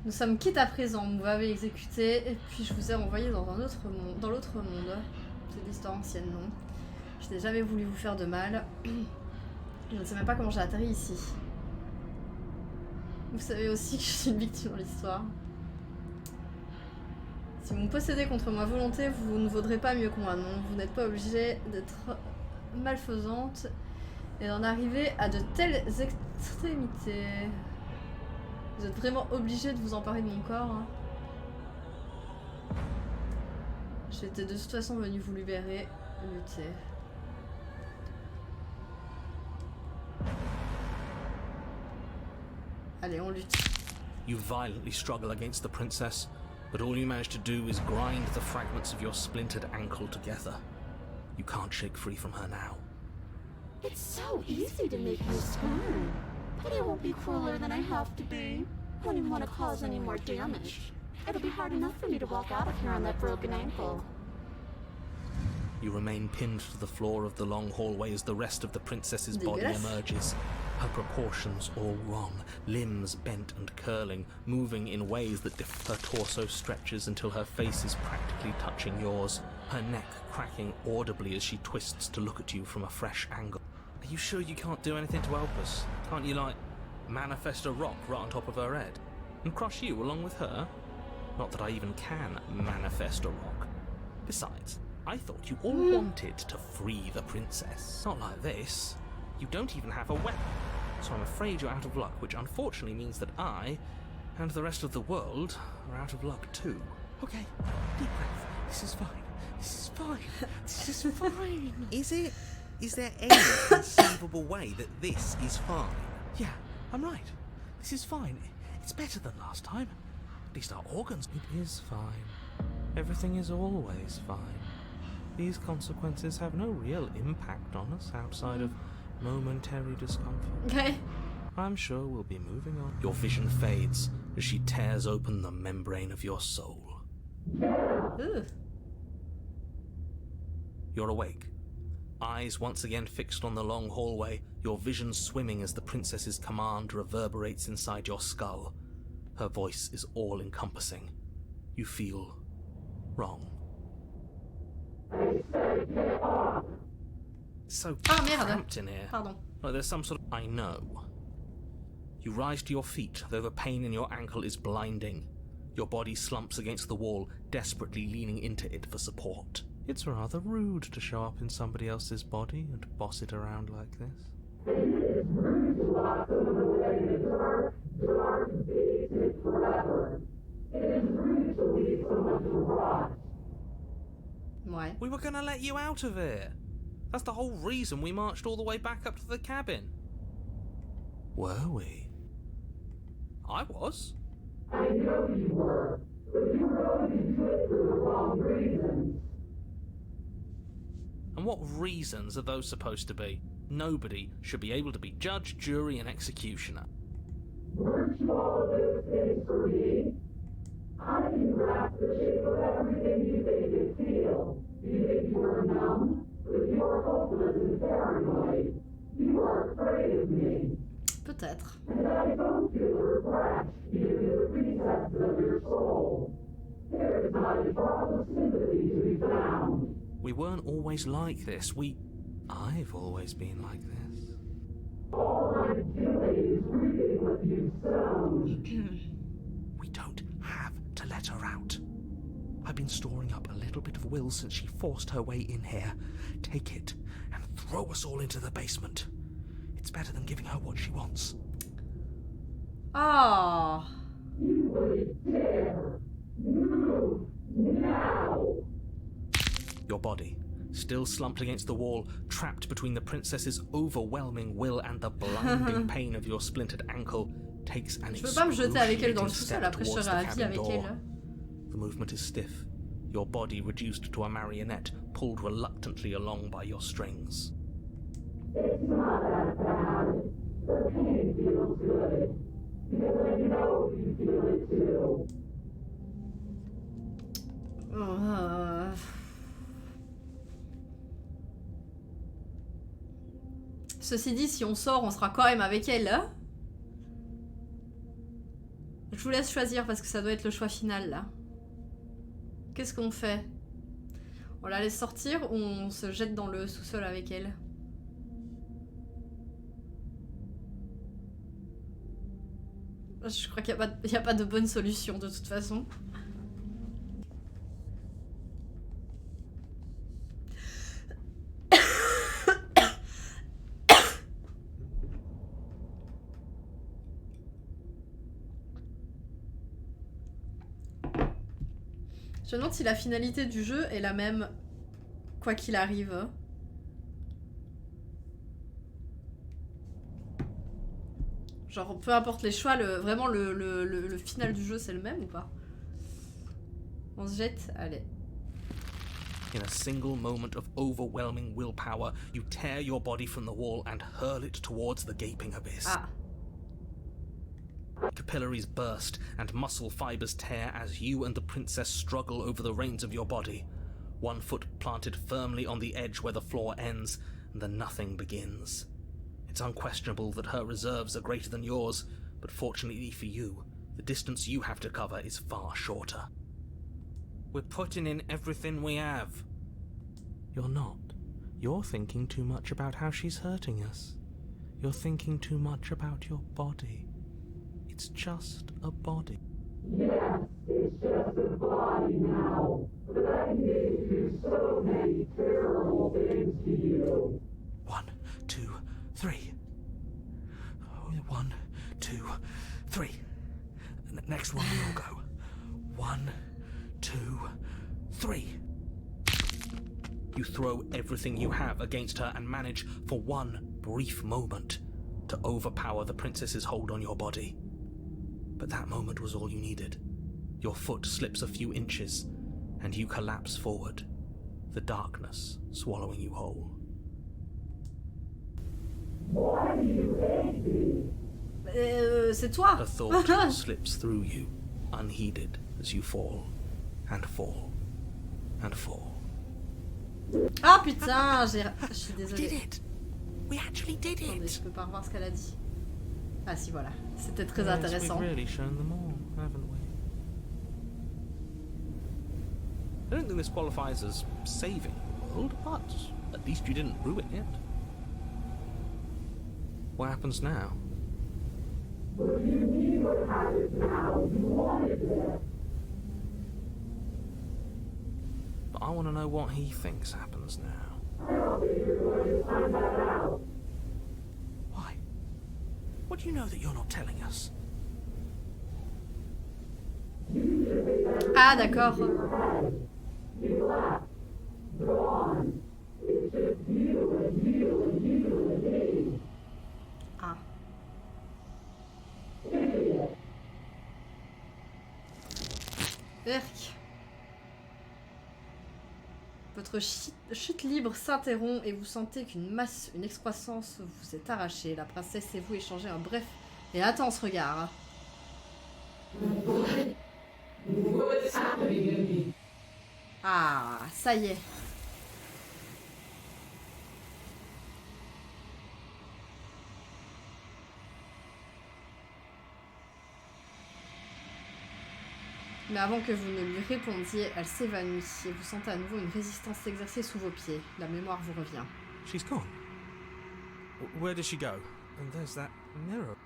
Nous sommes quittes à présent, vous m'avez exécuté et puis je vous ai envoyé dans un autre monde, dans l'autre monde. C'est l'histoire ancienne, non? Je n'ai jamais voulu vous faire de mal. Je ne sais même pas comment j'ai atterri ici. Vous savez aussi que je suis une victime dans l'histoire. Si vous me possédez contre ma volonté, vous ne vaudrez pas mieux que moi, non? Vous n'êtes pas obligé d'être malfaisante et d'en arriver à de telles extrémités. Vous êtes vraiment obligé de vous emparer de mon corps, hein. J'étais de toute façon venu vous libérer, lutter. Allez, on lutte. You violently struggle against the princess, but all you manage to do is grind the fragments of your splintered ankle together. You can't shake free from her now. It's so easy to make you squirm, but I won't be crueler than I have to be. I don't even want to cause any more damage. It'll be hard enough for me to walk out of here on that broken ankle. You remain pinned to the floor of the long hallway as the rest of the princess's body Dégueulasse. emerges. Her proportions all wrong, limbs bent and curling, moving in ways that her torso stretches until her face is practically touching yours, her neck cracking audibly as she twists to look at you from a fresh angle. Are you sure you can't do anything to help us? Can't you, like, manifest a rock right on top of her head? And crush you along with her? Not that I even can manifest a rock. Besides, I thought you all wanted to free the princess. Not like this. You don't even have a weapon. So I'm afraid you're out of luck, which unfortunately means that I, and the rest of the world, are out of luck too. Okay, deep breath. This is fine. This is fine. This is fine. Is it? Is there any conceivable way that this is fine? Yeah, I'm right. This is fine. It's better than last time. At least our organs... It is fine. Everything is always fine. These consequences have no real impact on us outside of momentary discomfort. Okay. I'm sure we'll be moving on. Your vision fades as she tears open the membrane of your soul. Ooh. You're awake. Eyes once again fixed on the long hallway, your vision swimming as the princess's command reverberates inside your skull. Her voice is all-encompassing. You feel wrong. So cramped in here. Pardon. Like there's some sort of... I know. You rise to your feet, though the pain in your ankle is blinding. Your body slumps against the wall, desperately leaning into it for support. It's rather rude to show up in somebody else's body and boss it around like this. Ouais. We were gonna let you out of here. That's the whole reason we marched all the way back up to the cabin. Were we? I was. I know you were, but you were going to do it for the wrong reasons. And what reasons are those supposed to be? Nobody should be able to be judge, jury, and executioner. Weren't you all of those things for me? I can grasp the shape of everything you made me feel. You think you were numb, but you were hopeless and paranoid. You were afraid of me. Peut-être. And I don't feel regret, even in the recesses of your soul. There is not a drop of sympathy to be found. We weren't always like this. I've always been like this. All I'm doing is reading what you've sown. We don't have to let her out. I've been storing up a little bit of will since she forced her way in here. Take it and throw us all into the basement. It's better than giving her what she wants. Oh. You wouldn't dare. Move now. Your body, still slumped against the wall, trapped between the princess's overwhelming will and the blinding pain of your splintered ankle, takes an Je peux pas me jeter avec elle dans le excruciating sous-sol, step après je towards serai the à vie cabin avec door. elle. The movement is stiff, your body reduced to a marionette, pulled reluctantly along by your strings. It's not that bad. The pain feels good. Because I know you feel it too. Ceci dit, si on sort, on sera quand même avec elle. Hein. Je vous laisse choisir parce que ça doit être le choix final là. Qu'est-ce qu'on fait? On la laisse sortir ou on se jette dans le sous-sol avec elle? Je crois qu'il n'y a pas de bonne solution de toute façon. Je me demande si la finalité du jeu est la même quoi qu'il arrive. Genre, peu importe les choix, vraiment le final du jeu c'est le même ou pas? On se jette? Allez. In a single moment of overwhelming willpower, you tear your body from the wall and hurl it towards the gaping abyss. Ah. Capillaries burst and muscle fibers tear as you and the princess struggle over the reins of your body. One foot planted firmly on the edge where the floor ends, and then nothing begins. It's unquestionable that her reserves are greater than yours, but fortunately for you, the distance you have to cover is far shorter. We're putting in everything we have. You're not. You're thinking too much about how she's hurting us. You're thinking too much about your body. It's just a body. Yes, it's just a body now. But I gave you so many terrible things to you. 1, 2, 3. 1, 2, 3. Next one we all go. 1, 2, 3. You throw everything you have against her and manage, for one brief moment, to overpower the princess's hold on your body. But that moment was all you needed. Your foot slips a few inches, and you collapse forward, the darkness swallowing you whole. Why do you hate me? C'est toi. A thought slips through you, unheeded, as you fall, and fall, and fall. Ah putain, je suis We did désolée. it! We actually did Attendez, je it! peux pas revoir ce qu'elle a dit. Ah si, voilà. C'était très Yes, intéressant. we've really shown them all, haven't we? I don't think this qualifies as saving the world, but at least you didn't ruin it. What happens now? What do you mean what happens now? You wanted it. But I want to know what he thinks happens now. I don't think you're going to find that out. Why? What do you know that you're not telling us? Ah d'accord. You laugh. Go on. It's just you and you and you and me. Ah. Idiot. Erk. Votre chute libre s'interrompt et vous sentez qu'une masse, une excroissance vous est arrachée. La princesse et vous échangez un bref et intense regard. What's happening to me? Ah, ça y est. Mais avant que vous ne lui répondiez, elle s'évanouit et vous sentez à nouveau une résistance s'exercer sous vos pieds. La mémoire vous revient. She's gone. Where did she go? And there's that mirror.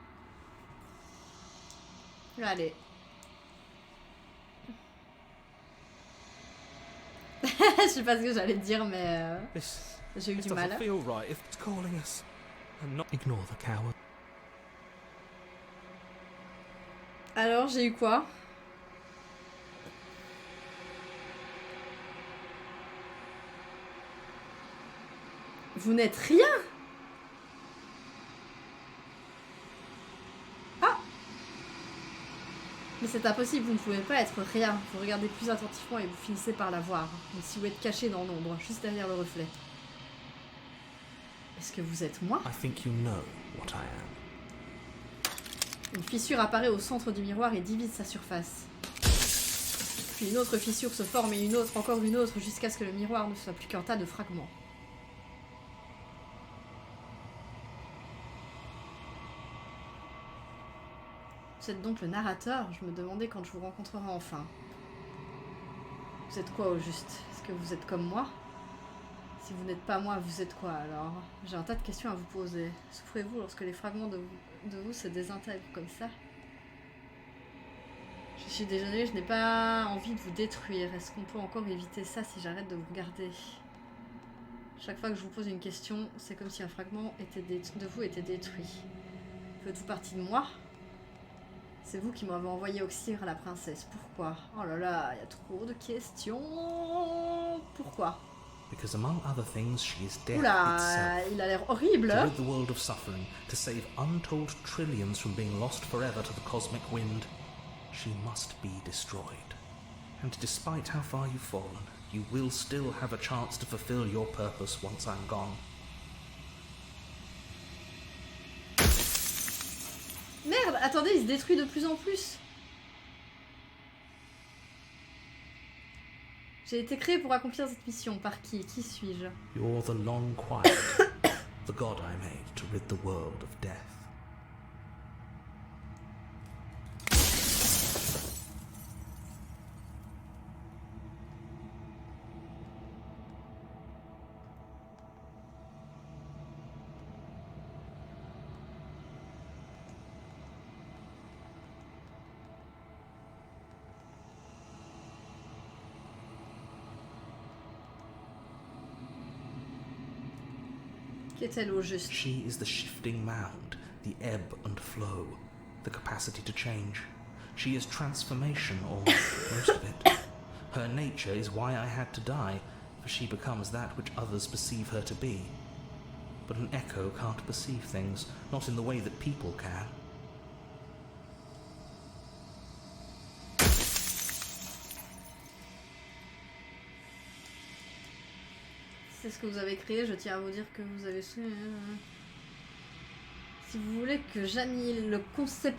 Allez. Je sais pas ce que j'allais dire, mais j'ai eu This du mal. doesn't feel right if it's calling us. And not ignore the coward. Alors, j'ai eu quoi? Vous n'êtes rien? Ah! Mais c'est impossible, vous ne pouvez pas être rien. Vous regardez plus attentivement et vous finissez par la voir. Une silhouette cachée dans l'ombre, juste derrière le reflet. Est-ce que vous êtes moi? I think you know what I am. Une fissure apparaît au centre du miroir et divise sa surface. Puis une autre fissure se forme et une autre, encore une autre, jusqu'à ce que le miroir ne soit plus qu'un tas de fragments. Vous êtes donc le narrateur? Je me demandais quand je vous rencontrerai enfin. Vous êtes quoi au juste? Est-ce que vous êtes comme moi? Si vous n'êtes pas moi, vous êtes quoi alors? J'ai un tas de questions à vous poser. Souffrez-vous lorsque les fragments de vous se désintègrent comme ça? Je suis désolée, je n'ai pas envie de vous détruire. Est-ce qu'on peut encore éviter ça si j'arrête de vous regarder? Chaque fois que je vous pose une question, c'est comme si un fragment de vous était détruit. Faites-vous partie de moi? C'est vous qui m'avez envoyé Occire la Princesse. Pourquoi? Oh là là, il y a trop de questions. Pourquoi? Because among other things, she is death Oula, itself. il a l'air horrible. To rid the world of suffering, to save untold trillions from being lost forever to the cosmic wind, she must be destroyed. And despite how far you've fallen, you will still have a chance to fulfill your purpose once I'm gone. Merde, attendez, il se détruit de plus en plus. J'ai été créé pour accomplir cette mission. Par qui? Qui suis-je? You're the long quiet, the god I made to rid the world of death. Qu'est-elle au juste? She is the shifting mound, the ebb and flow, the capacity to change. She is transformation, or most of it. Her nature is why I had to die, for she becomes that which others perceive her to be. But an echo can't perceive things, not in the way that people can. Qu'est-ce que vous avez créé? Je tiens à vous dire que vous avez su... Si vous voulez que j'annihile le concept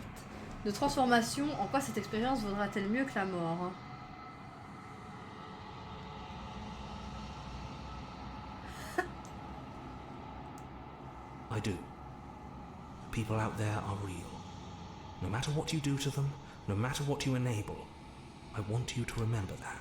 de transformation, en quoi cette expérience vaudra-t-elle mieux que la mort? I do. The people out there are real. No matter what you do to them, no matter what you enable, I want you to remember that.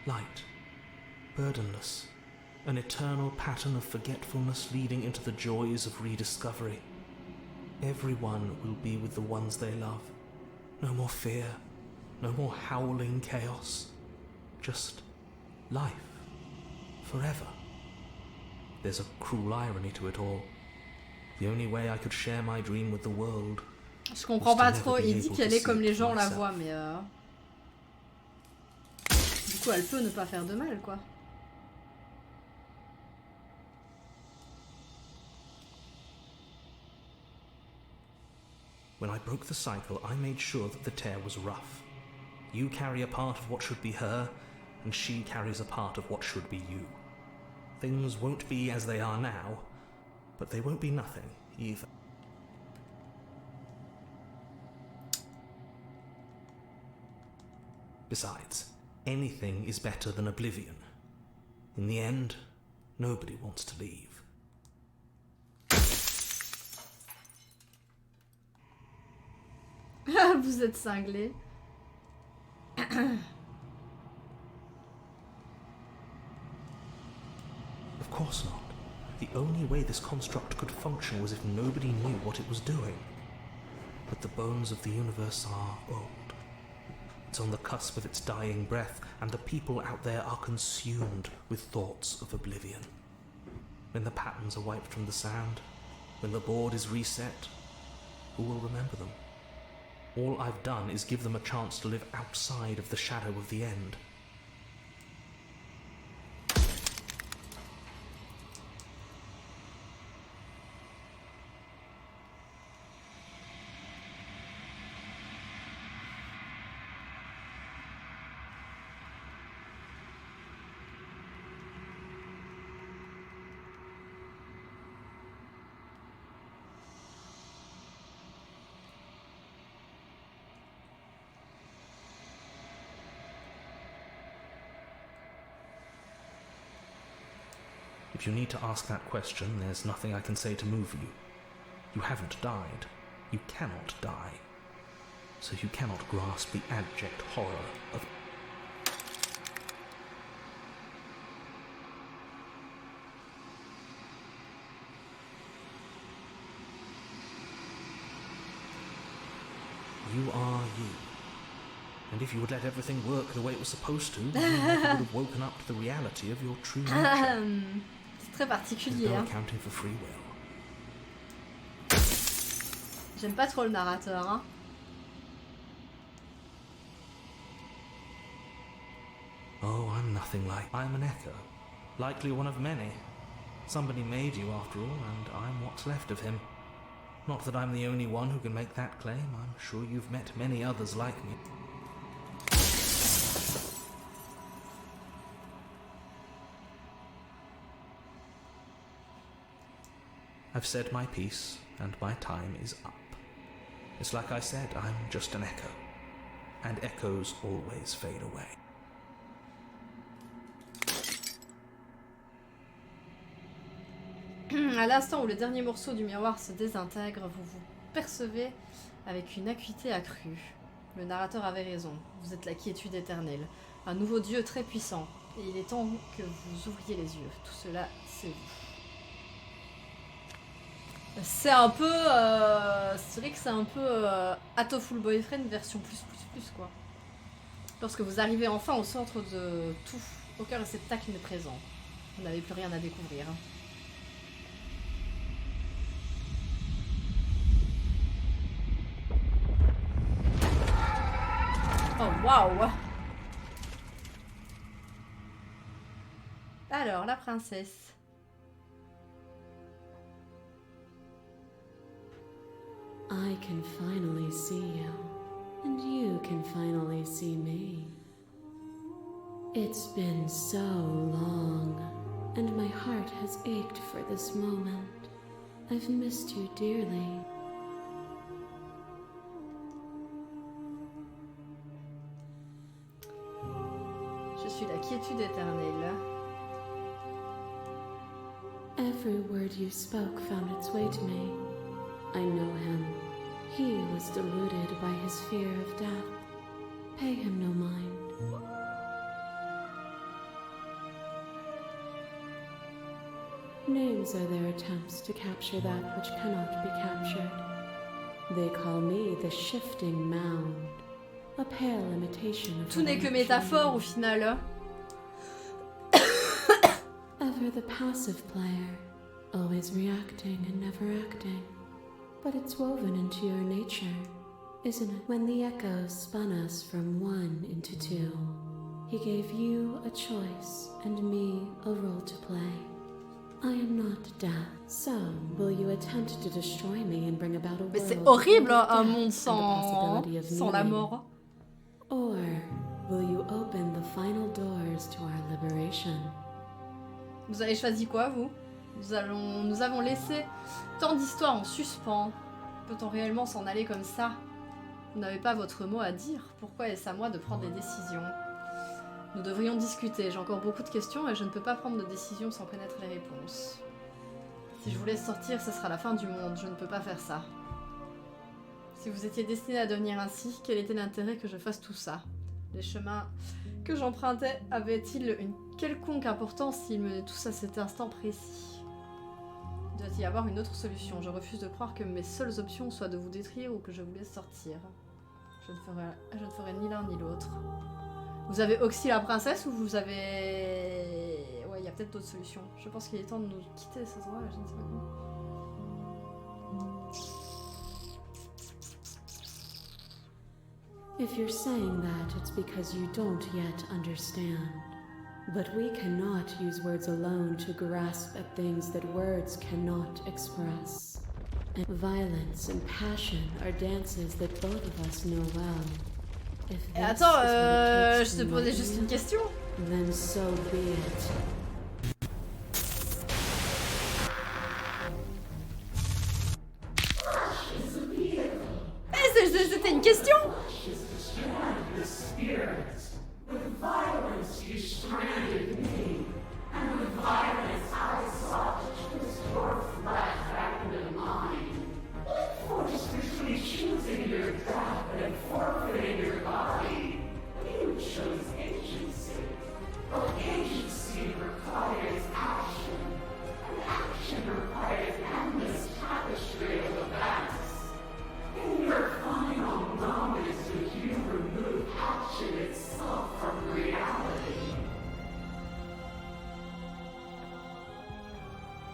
Light, burdenless, an eternal pattern of forgetfulness leading into the joys of rediscovery. Everyone will be with the ones they love. No more fear, no more howling chaos. Just life, forever. There's a cruel irony to it all. The only way I could share my dream with the world. Je comprends pas trop, il dit qu'elle est comme les gens la voient, mais du coup elle peut ne pas faire de mal, quoi. When I broke the cycle, I made sure that the tear was rough. You carry a part of what should be her, and she carries a part of what should be you. Things won't be as they are now, but they won't be nothing either. Besides, anything is better than oblivion. In the end, nobody wants to leave. Vous êtes cinglé. Of course not. The only way this construct could function was if nobody knew what it was doing. But the bones of the universe are old. It's on the cusp of its dying breath, and the people out there are consumed with thoughts of oblivion. When the patterns are wiped from the sand, when the board is reset, who will remember them? All I've done is give them a chance to live outside of the shadow of the end. If you need to ask that question, there's nothing I can say to move you. You haven't died. You cannot die. So you cannot grasp the abject horror of... You are you. And if you would let everything work the way it was supposed to, then you would have woken up to the reality of your true nature. C'est très particulier. No hein. accounting for free will. J'aime pas trop le narrateur. Hein. Oh, I'm nothing like... I'm an echo. Likely one of many. Somebody made you after all, and I'm what's left of him. Not that I'm the only one who can make that claim. I'm sure you've met many others like me. I've said my piece, and my time is up. It's like I said, I'm just an echo. And echoes always fade away. À l'instant où le dernier morceau du miroir se désintègre, vous vous percevez avec une acuité accrue. Le narrateur avait raison, vous êtes la quiétude éternelle, un nouveau dieu très puissant, et il est temps que vous ouvriez les yeux. Tout cela, c'est vous. C'est un peu... c'est vrai que c'est un peu Hatoful Boyfriend version plus quoi. Lorsque vous arrivez enfin au centre de tout, au cœur de cet acte présent. Vous n'avez plus rien à découvrir. Oh waouh! Alors, la princesse. I can finally see you, and you can finally see me. It's been so long, and my heart has ached for this moment. I've missed you dearly. Je suis la quiétude éternelle. Every word you spoke found its way to me. I know him. He was deluded by his fear of death. Pay him no mind. Names are their attempts to capture that which cannot be captured. They call me the shifting mound, a pale imitation of Tout n'est que métaphore au final. Ever the passive player, always reacting and never acting. But it's woven into your nature, isn't it? When the echoes spun us from one into two, he gave you a choice and me a role to play. I am not death, so will you attempt to destroy me and bring about a world? Mais c'est horrible, of un death monde and the sans possibility of la meaning? mort. Or will you open the final doors to our liberation? Vous avez choisi quoi, vous? Nous avons laissé tant d'histoires en suspens. Peut-on réellement s'en aller comme ça? Vous n'avez pas votre mot à dire. Pourquoi est-ce à moi de prendre des décisions? Nous devrions discuter. J'ai encore beaucoup de questions et je ne peux pas prendre de décision sans connaître les réponses. Si je vous laisse sortir, ce sera la fin du monde. Je ne peux pas faire ça. Si vous étiez destiné à devenir ainsi, quel était l'intérêt que je fasse tout ça? Les chemins que j'empruntais avaient-ils une quelconque importance s'ils menaient tous à cet instant précis? Il doit y avoir une autre solution. Je refuse de croire que mes seules options soient de vous détruire ou que je vous laisse sortir. Je ne ferai ni l'un ni l'autre. Vous avez Occire la Princesse ou vous avez... Ouais, il y a peut-être d'autres solutions. Je pense qu'il est temps de nous quitter, ça se voit, je ne sais pas comment. If you're saying that, it's because you don't yet understand. But we cannot use words alone to grasp at things that words cannot express. And violence and passion are dances that both of us know well. If Et this attends, is what it takes je to te posais enlighten juste you, une question. then so be it. C'était une question.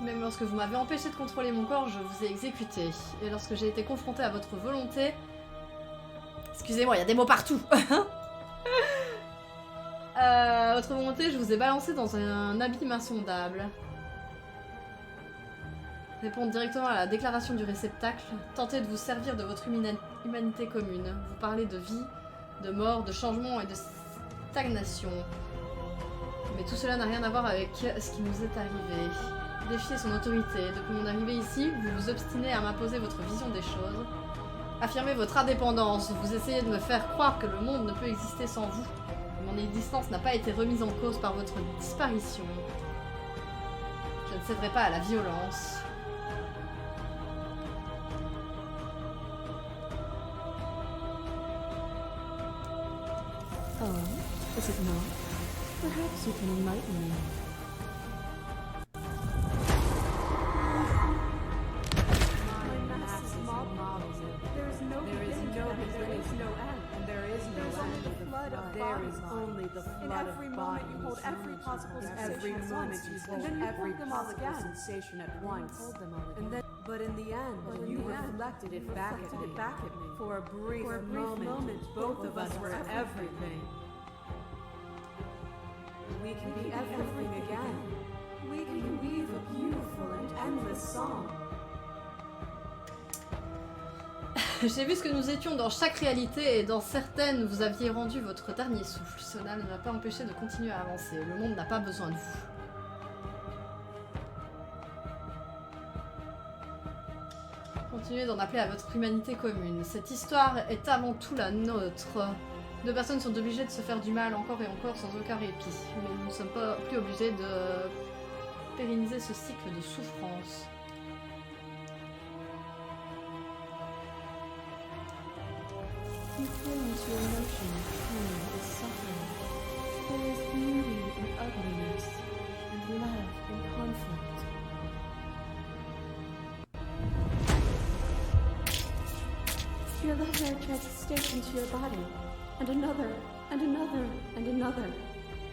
Même lorsque vous m'avez empêché de contrôler mon corps, je vous ai exécuté. Et lorsque j'ai été confrontée à votre volonté... Excusez-moi, il y a des mots partout. Votre volonté, je vous ai balancé dans un abîme insondable. Répondre directement à la déclaration du réceptacle. Tenter de vous servir de votre humanité commune. Vous parlez de vie, de mort, de changement et de stagnation. Mais tout cela n'a rien à voir avec ce qui nous est arrivé. Défier son autorité. Depuis mon arrivée ici, vous vous obstinez à m'imposer votre vision des choses. Affirmez votre indépendance. Vous essayez de me faire croire que le monde ne peut exister sans vous. Mon existence n'a pas été remise en cause par votre disparition. Je ne céderai pas à la violence. Oh, is it not? Perhaps you can enlighten me. There is no end, and there is no end. flood of there is only the flood in every moment you hold every possible sensation every moment you hold every possible sensation at once, and then, but in the end, you reflected it back at me. For a brief moment, both of us were everything. We can be everything again. We can weave a beautiful and endless song. J'ai vu ce que nous étions dans chaque réalité et dans certaines vous aviez rendu votre dernier souffle. Cela ne m'a pas empêché de continuer à avancer. Le monde n'a pas besoin de vous. Continuez d'en appeler à votre humanité commune. Cette histoire est avant tout la nôtre. Deux personnes sont obligées de se faire du mal encore et encore sans aucun répit. Mais nous ne sommes pas plus obligés de pérenniser ce cycle de souffrance. You cling to emotions, pain is suffering. There is beauty in ugliness, and love in conflict. Your lover tries to stake into your body, and another, and another, and another.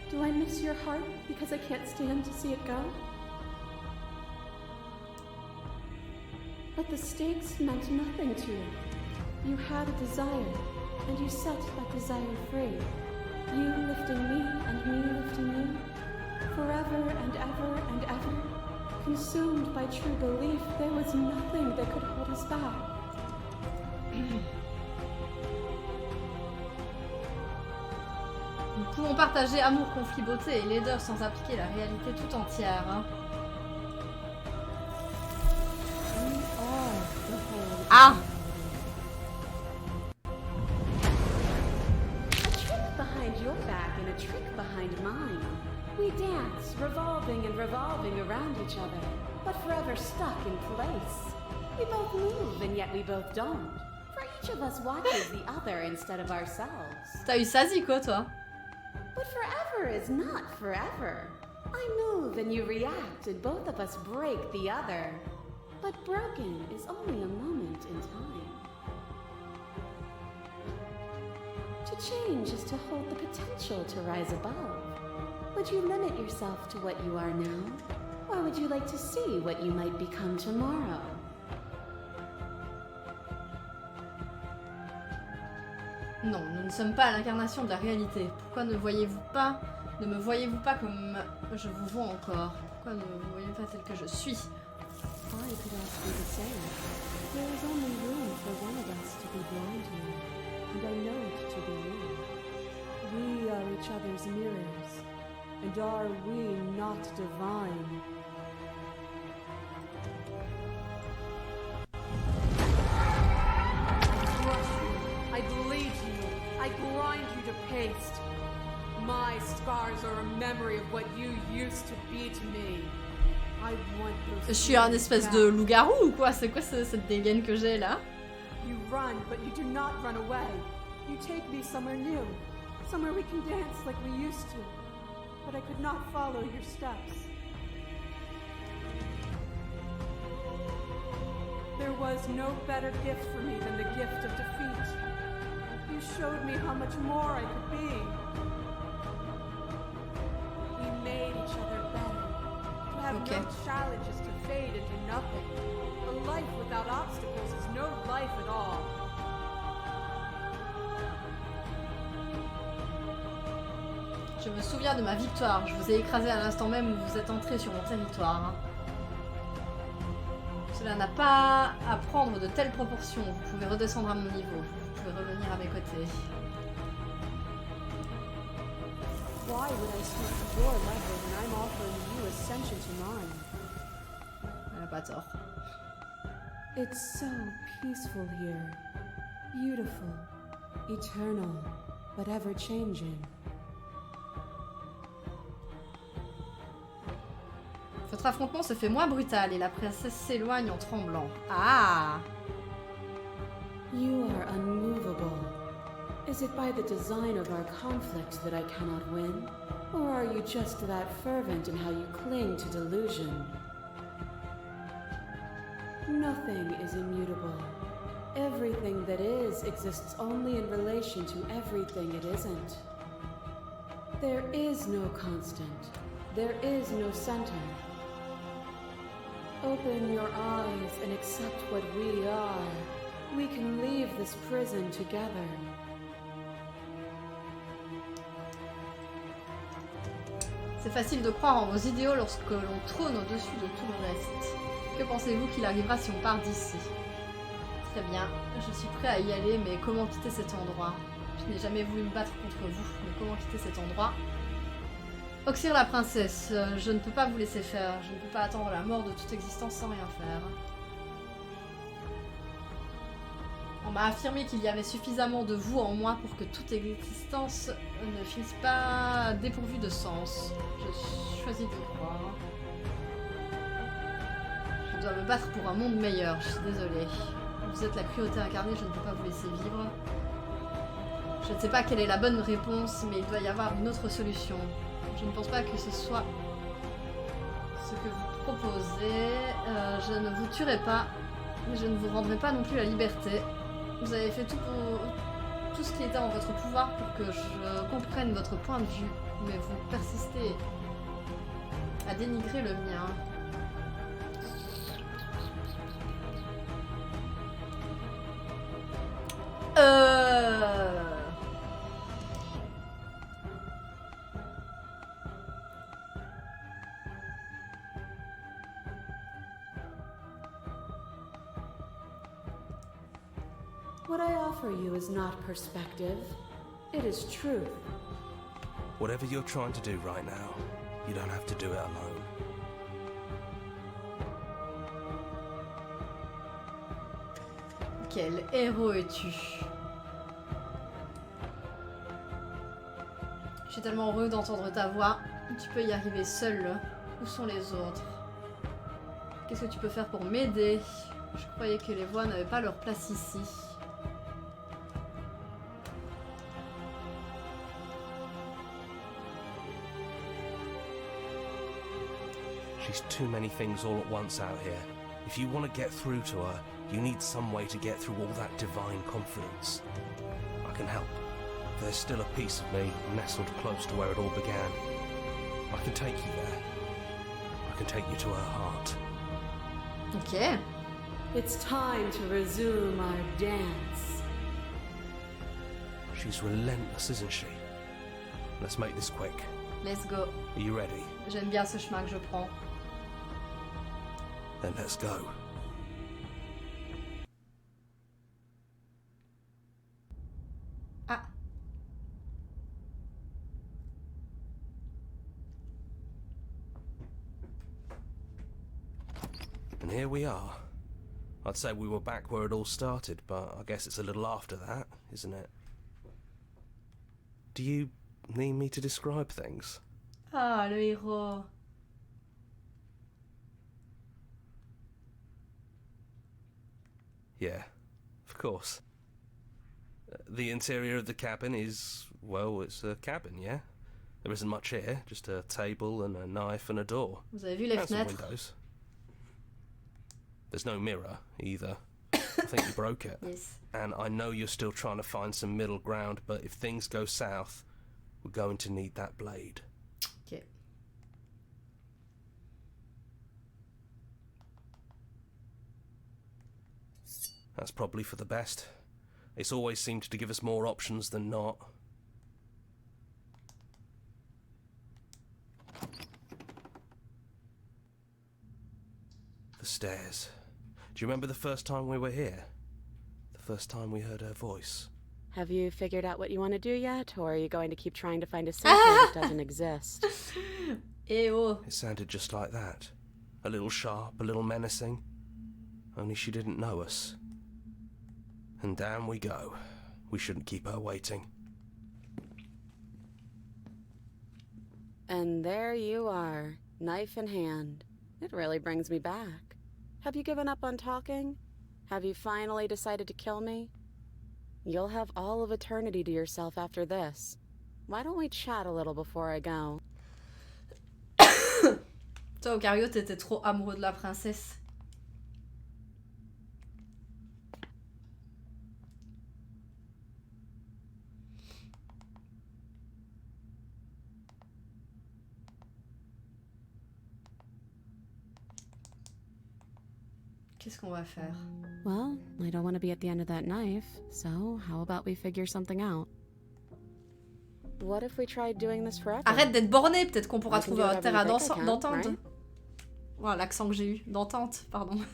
Do I miss your heart because I can't stand to see it go? But the stakes meant nothing to you. You had a desire, and you set that desire free. You lifting me and me lifting you. Forever and ever and ever. Consumed by true belief, there was nothing that could hold us back. Nous pouvons partager amour, conflit, beauté et laideur sans appliquer la réalité tout entière. Ah! Your back and a trick behind mine. We dance, revolving and revolving around each other, but forever stuck in place. We both move and yet we both don't. For each of us watches the other instead of ourselves. T'as eu Sazi quoi toi? But forever is not forever. I move and you react and both of us break the other. But broken is only a moment in time. To change is to hold the potential to rise above. Would you limit yourself to what you are now? Or would you like to see what you might become tomorrow? Non, nous ne sommes pas à l'incarnation de la réalité. Pourquoi ne me voyez-vous pas comme je vous vois encore? Pourquoi ne me voyez pas tel que je suis? I could ask you the same. There is only room for one of us to be blind here. And I know it to be you. We are each other's mirrors, and are we not divine? I crush you, I bleed you, I grind you to paste. My scars are a memory of what you used to be to me. I want those. Je suis un espèce de loup-garou ou quoi? C'est quoi cette dégaine que j'ai là? You run, but you do not run away. You take me somewhere new, somewhere we can dance like we used to. But I could not follow your steps. There was no better gift for me than the gift of defeat. You showed me how much more I could be. We made each other better. To have Okay. no challenges to fade into nothing. A life without obstacles is no life at all. Je me souviens de ma victoire. Je vous ai écrasé à l'instant même où vous êtes entré sur mon territoire. Cela n'a pas à prendre de telles proportions. Vous pouvez redescendre à mon niveau. Vous pouvez revenir à mes côtés. Why would I stoop to your level when I'm offering you ascension to mine? Elle n'a pas tort. It's so peaceful here. Beautiful. Eternal. But ever changing. Votre affrontement se fait moins brutal et la princesse s'éloigne en tremblant. Ah! You are unmovable. Is it by the design of our conflict that I cannot win? Or are you just that fervent in how you cling to delusion? Nothing is immutable. Everything that is exists only in relation to everything it isn't. There is no constant. There is no center. Open your eyes and accept what we are. We can leave this prison together. C'est facile de croire en vos idéaux lorsque l'on trône au-dessus de tout le reste. Que pensez-vous qu'il arrivera si on part d'ici? Très bien, je suis prêt à y aller, mais comment quitter cet endroit? Je n'ai jamais voulu me battre contre vous, mais comment quitter cet endroit? Occire la Princesse, je ne peux pas vous laisser faire, je ne peux pas attendre la mort de toute existence sans rien faire. On m'a affirmé qu'il y avait suffisamment de vous en moi pour que toute existence ne finisse pas dépourvue de sens. Je choisis de croire. Je dois me battre pour un monde meilleur, je suis désolée. Vous êtes la cruauté incarnée, je ne peux pas vous laisser vivre. Je ne sais pas quelle est la bonne réponse, mais il doit y avoir une autre solution. Je ne pense pas que ce soit ce que vous proposez. Je ne vous tuerai pas, mais je ne vous rendrai pas non plus la liberté. Vous avez fait tout ce qui était en votre pouvoir pour que je comprenne votre point de vue, mais vous persistez à dénigrer le mien. What I offer you is not perspective. It is truth. Whatever you're trying to do right now, you don't have to do it alone. Quel héros es-tu? Je suis tellement heureux d'entendre ta voix. Tu peux y arriver seul. Où sont les autres? Qu'est-ce que tu peux faire pour m'aider? Je croyais que les voix n'avaient pas leur place ici. She's too many things all at once out here. If you want to get through to her, you need some way to get through all that divine confidence. I can help. There's still a piece of me nestled close to where it all began. I can take you there. I can take you to her heart. Ok. It's time to resume our dance. She's relentless, isn't she? Let's make this quick. Let's go. Are you ready? J'aime bien ce chemin que je prends. Then let's go. Ah. And here we are. I'd say we were back where it all started, but I guess it's a little after that, isn't it? Do you need me to describe things? Ah, le héros. Yeah, of course. The interior of the cabin is, well, it's a cabin, yeah? There isn't much here, just a table and a knife and a door. Vous avez vu les And some fenêtres? windows. There's no mirror, either. I think you broke it. Yes. And I know you're still trying to find some middle ground, but if things go south, we're going to need that blade. Ok. That's probably for the best. It's always seemed to give us more options than not. The stairs. Do you remember the first time we were here? The first time we heard her voice? Have you figured out what you want to do yet, or are you going to keep trying to find a center that doesn't exist? Héros. It sounded just like that. A little sharp, a little menacing. Only she didn't know us. And down we go. We shouldn't keep her waiting. And there you are, knife in hand. It really brings me back. Have you given up on talking? Have you finally decided to kill me? You'll have all of eternity to yourself after this. Why don't we chat a little before I go? Toi, Occire, t'étais trop amoureux de la princesse. Qu'est-ce qu'on va faire? Well, I don't want to be at the end of that knife, so how about we figure something out? What if we tried doing this forever? Arrête d'être borné, peut-être qu'on pourra trouver un terrain right? d'entente. Voilà, l'accent que j'ai eu. D'entente, pardon.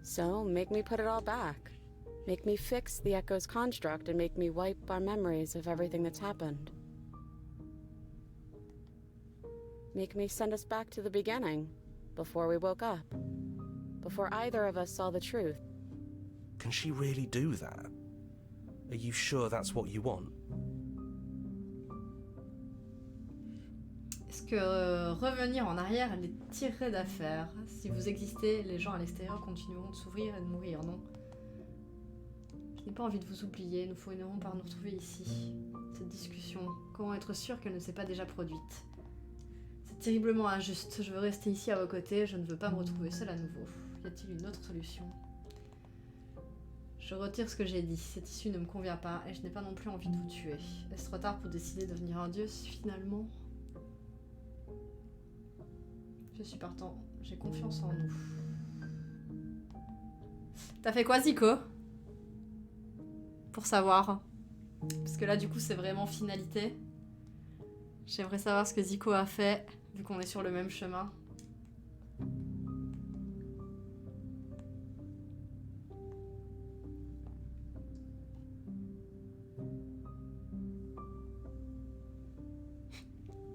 So, make me put it all back. Make me fix the echo's construct and make me wipe our memories of everything that's happened. Make me send us back to the beginning, before we woke up. Before either of us saw the truth. Can she really do that? Are you sure that's what you want? Est-ce que revenir en arrière les tirerait d'affaire? Si vous existez, les gens à l'extérieur continueront de s'ouvrir et de mourir, non? Je n'ai pas envie de vous oublier, nous finirons par nous retrouver ici. Cette discussion, comment être sûr qu'elle ne s'est pas déjà produite? C'est terriblement injuste, je veux rester ici à vos côtés, je ne veux pas me retrouver seule à nouveau. Y a-t-il une autre solution? Je retire ce que j'ai dit, cette issue ne me convient pas et je n'ai pas non plus envie de vous tuer. Est-ce trop tard pour décider de devenir un dieu finalement? Je suis partant, j'ai confiance en nous. T'as fait quoi, Zico? Pour savoir. Parce que là, du coup, c'est vraiment finalité. J'aimerais savoir ce que Zico a fait, vu qu'on est sur le même chemin.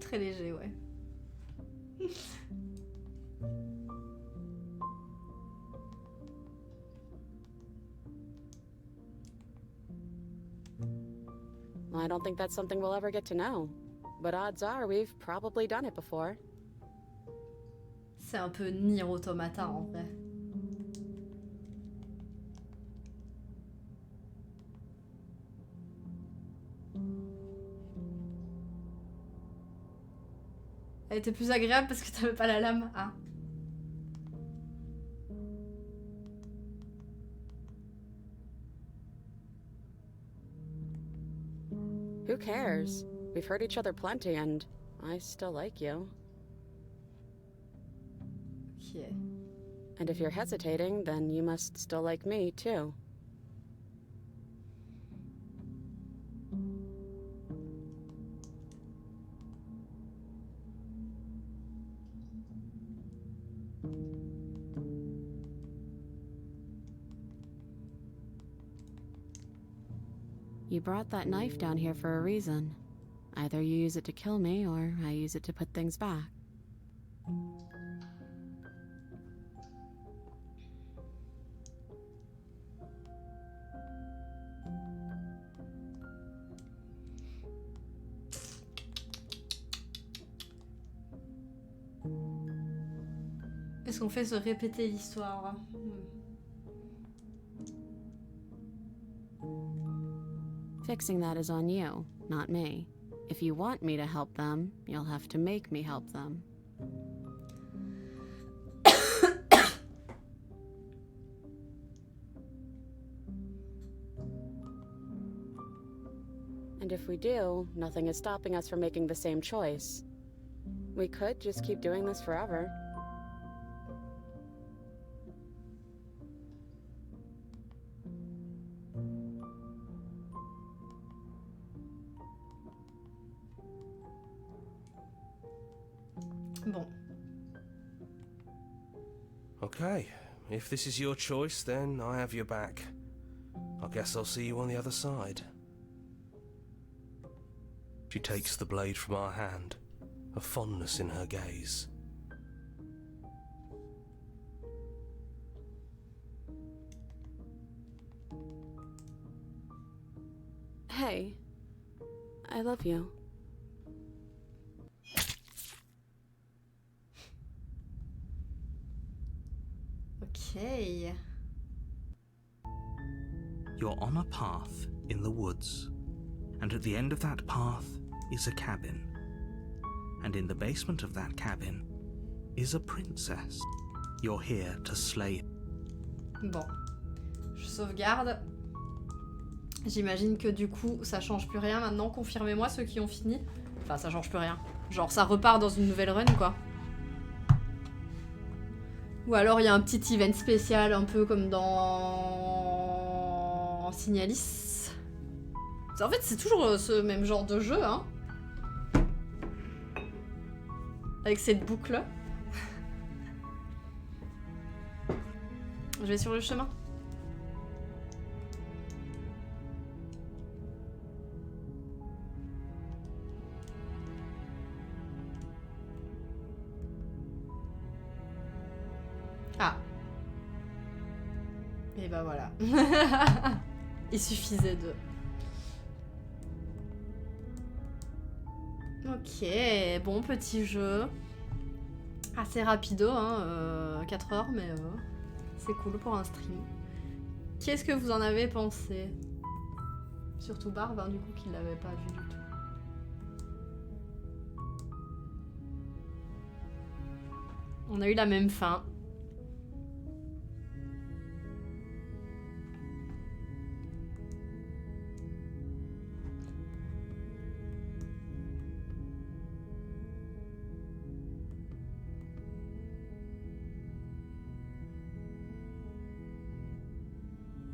Très léger, ouais. I don't think that's something we'll ever get to know. But odds are we've probably done it before. C'est un peu Nier Automata en vrai. Elle était plus agréable parce que t'avais pas la lame. Ah. Who cares? We've hurt each other plenty and I still like you. Ok. And if you're hesitating, then you must still like me too. You brought that knife down here for a reason. Either you use it to kill me, or I use it to put things back. Est-ce qu'on fait se répéter l'histoire? Fixing that is on you, not me. If you want me to help them, you'll have to make me help them. And if we do, nothing is stopping us from making the same choice. We could just keep doing this forever. Bon. Okay, if this is your choice, then I have your back. I guess I'll see you on the other side. She takes the blade from our hand, a fondness in her gaze. Hey, I love you. Okay. You're on a path in the woods, and at the end of that path is a cabin. And in the basement of that cabin is a princess. You're here to slay her. Bon. Je sauvegarde. J'imagine que du coup, ça change plus rien maintenant. Confirmez-moi ceux qui ont fini. Enfin, ça change plus rien. Genre, ça repart dans une nouvelle run, quoi. Ou alors il y a un petit event spécial, un peu comme dans Signalis. En fait, c'est toujours ce même genre de jeu, hein. Avec cette boucle. Je vais sur le chemin. Ah. Et bah voilà. Il suffisait de... Ok, bon petit jeu. Assez rapido, hein, 4 heures, mais c'est cool pour un stream. Qu'est-ce que vous en avez pensé? Surtout Barbe, hein, du coup, qui l'avait pas vu du tout. On a eu la même fin.